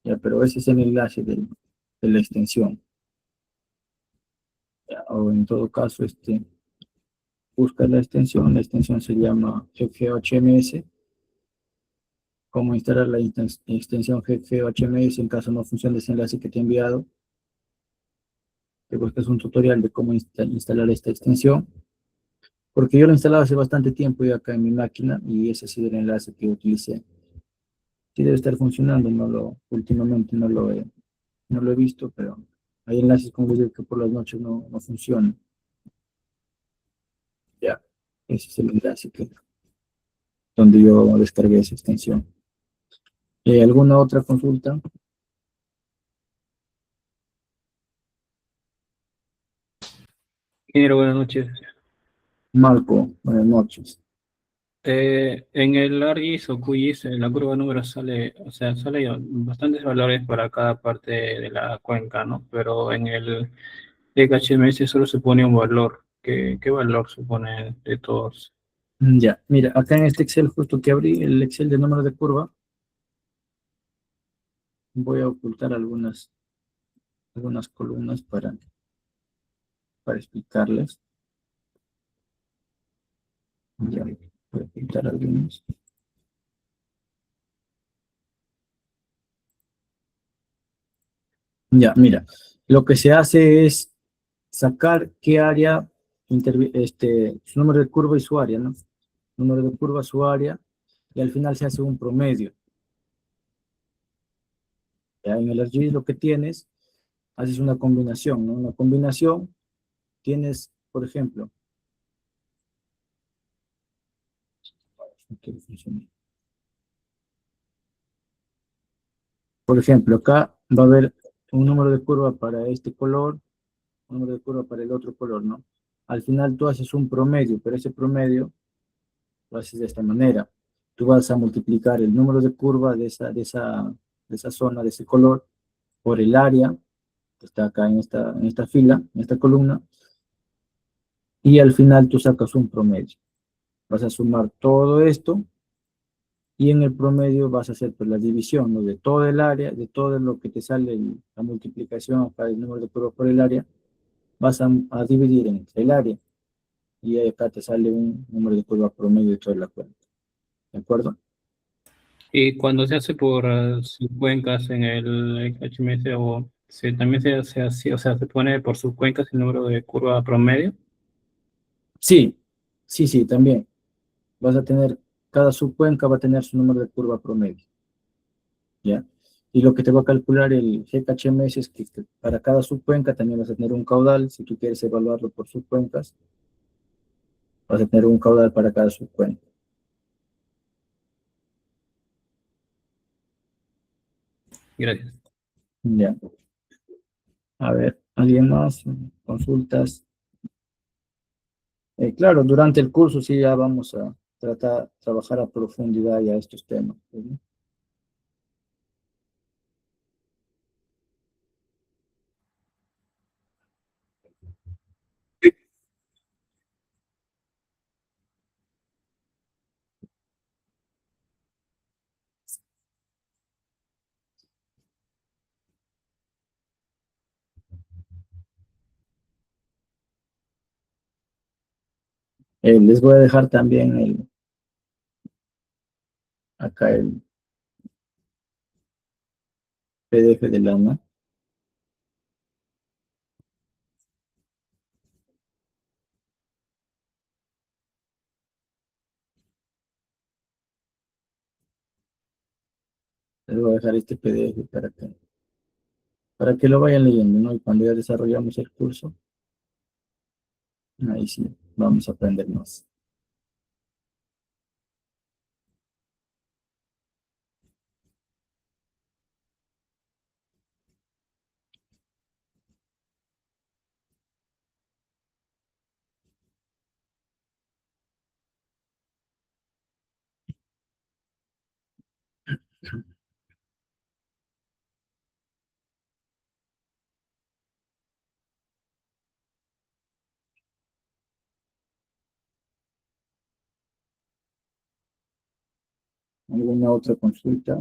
Ya, pero ese es el enlace de la extensión. Ya, o en todo caso, busca la extensión se llama GeoHMS. Cómo instalar la extensión GeoHMS en caso no funcione ese enlace que te he enviado. Te buscas un tutorial de cómo instalar esta extensión. Porque yo lo instalaba hace bastante tiempo ya acá en mi máquina y ese ha sido el enlace que utilicé. Sí debe estar funcionando, últimamente no lo he visto, pero hay enlaces como digo que por las noches no funcionan. Ya, ese es el enlace donde yo descargué esa extensión. ¿Alguna otra consulta? Ingeniero, buenas noches. Marco, buenas noches. En el ARGIS o QGIS, en la curva de números sale, o sea, sale bastantes valores para cada parte de la cuenca, ¿no? Pero en el DHMS solo se pone un valor. ¿Qué valor supone de todos? Ya, mira, acá en este Excel justo que abrí, el Excel de número de curva, voy a ocultar algunas columnas para explicarles. Ya, voy a ocultar algunas. Ya, mira, lo que se hace es sacar qué área, su número de curva y su área, ¿no? Número de curva, su área, y al final se hace un promedio. Ya en el ArcGIS lo que tienes, haces una combinación, ¿no? Una combinación, tienes, por ejemplo, acá va a haber un número de curva para este color, un número de curva para el otro color, ¿no? Al final tú haces un promedio, pero ese promedio lo haces de esta manera. Tú vas a multiplicar el número de curva de esa zona, de ese color, por el área que está acá en esta fila, en esta columna, y al final tú sacas un promedio. Vas a sumar todo esto, y en el promedio vas a hacer pues, la división, ¿no? De todo el área, de todo lo que te sale la multiplicación para el número de curvas por el área, vas a dividir entre el área, y acá te sale un número de curva promedio de toda la cuenta. ¿De acuerdo? Y cuando se hace por subcuencas en el HMS o también se hace así, o sea, se pone por subcuencas el número de curva promedio. Sí, sí, también. Vas a tener, cada subcuenca va a tener su número de curva promedio, ¿ya? Y lo que te va a calcular el GKHMS es que para cada subcuenca también vas a tener un caudal. Si tú quieres evaluarlo por subcuencas, vas a tener un caudal para cada subcuenca. Gracias. Ya. A ver, ¿alguien más? ¿Consultas? Claro, durante el curso sí ya vamos a trabajar a profundidad ya estos temas, ¿no? Les voy a dejar también acá el PDF de Lana. Les voy a dejar este PDF para que lo vayan leyendo, ¿no? Y cuando ya desarrollamos el curso, ahí sí, vamos a aprender más. ¿Alguna otra consulta?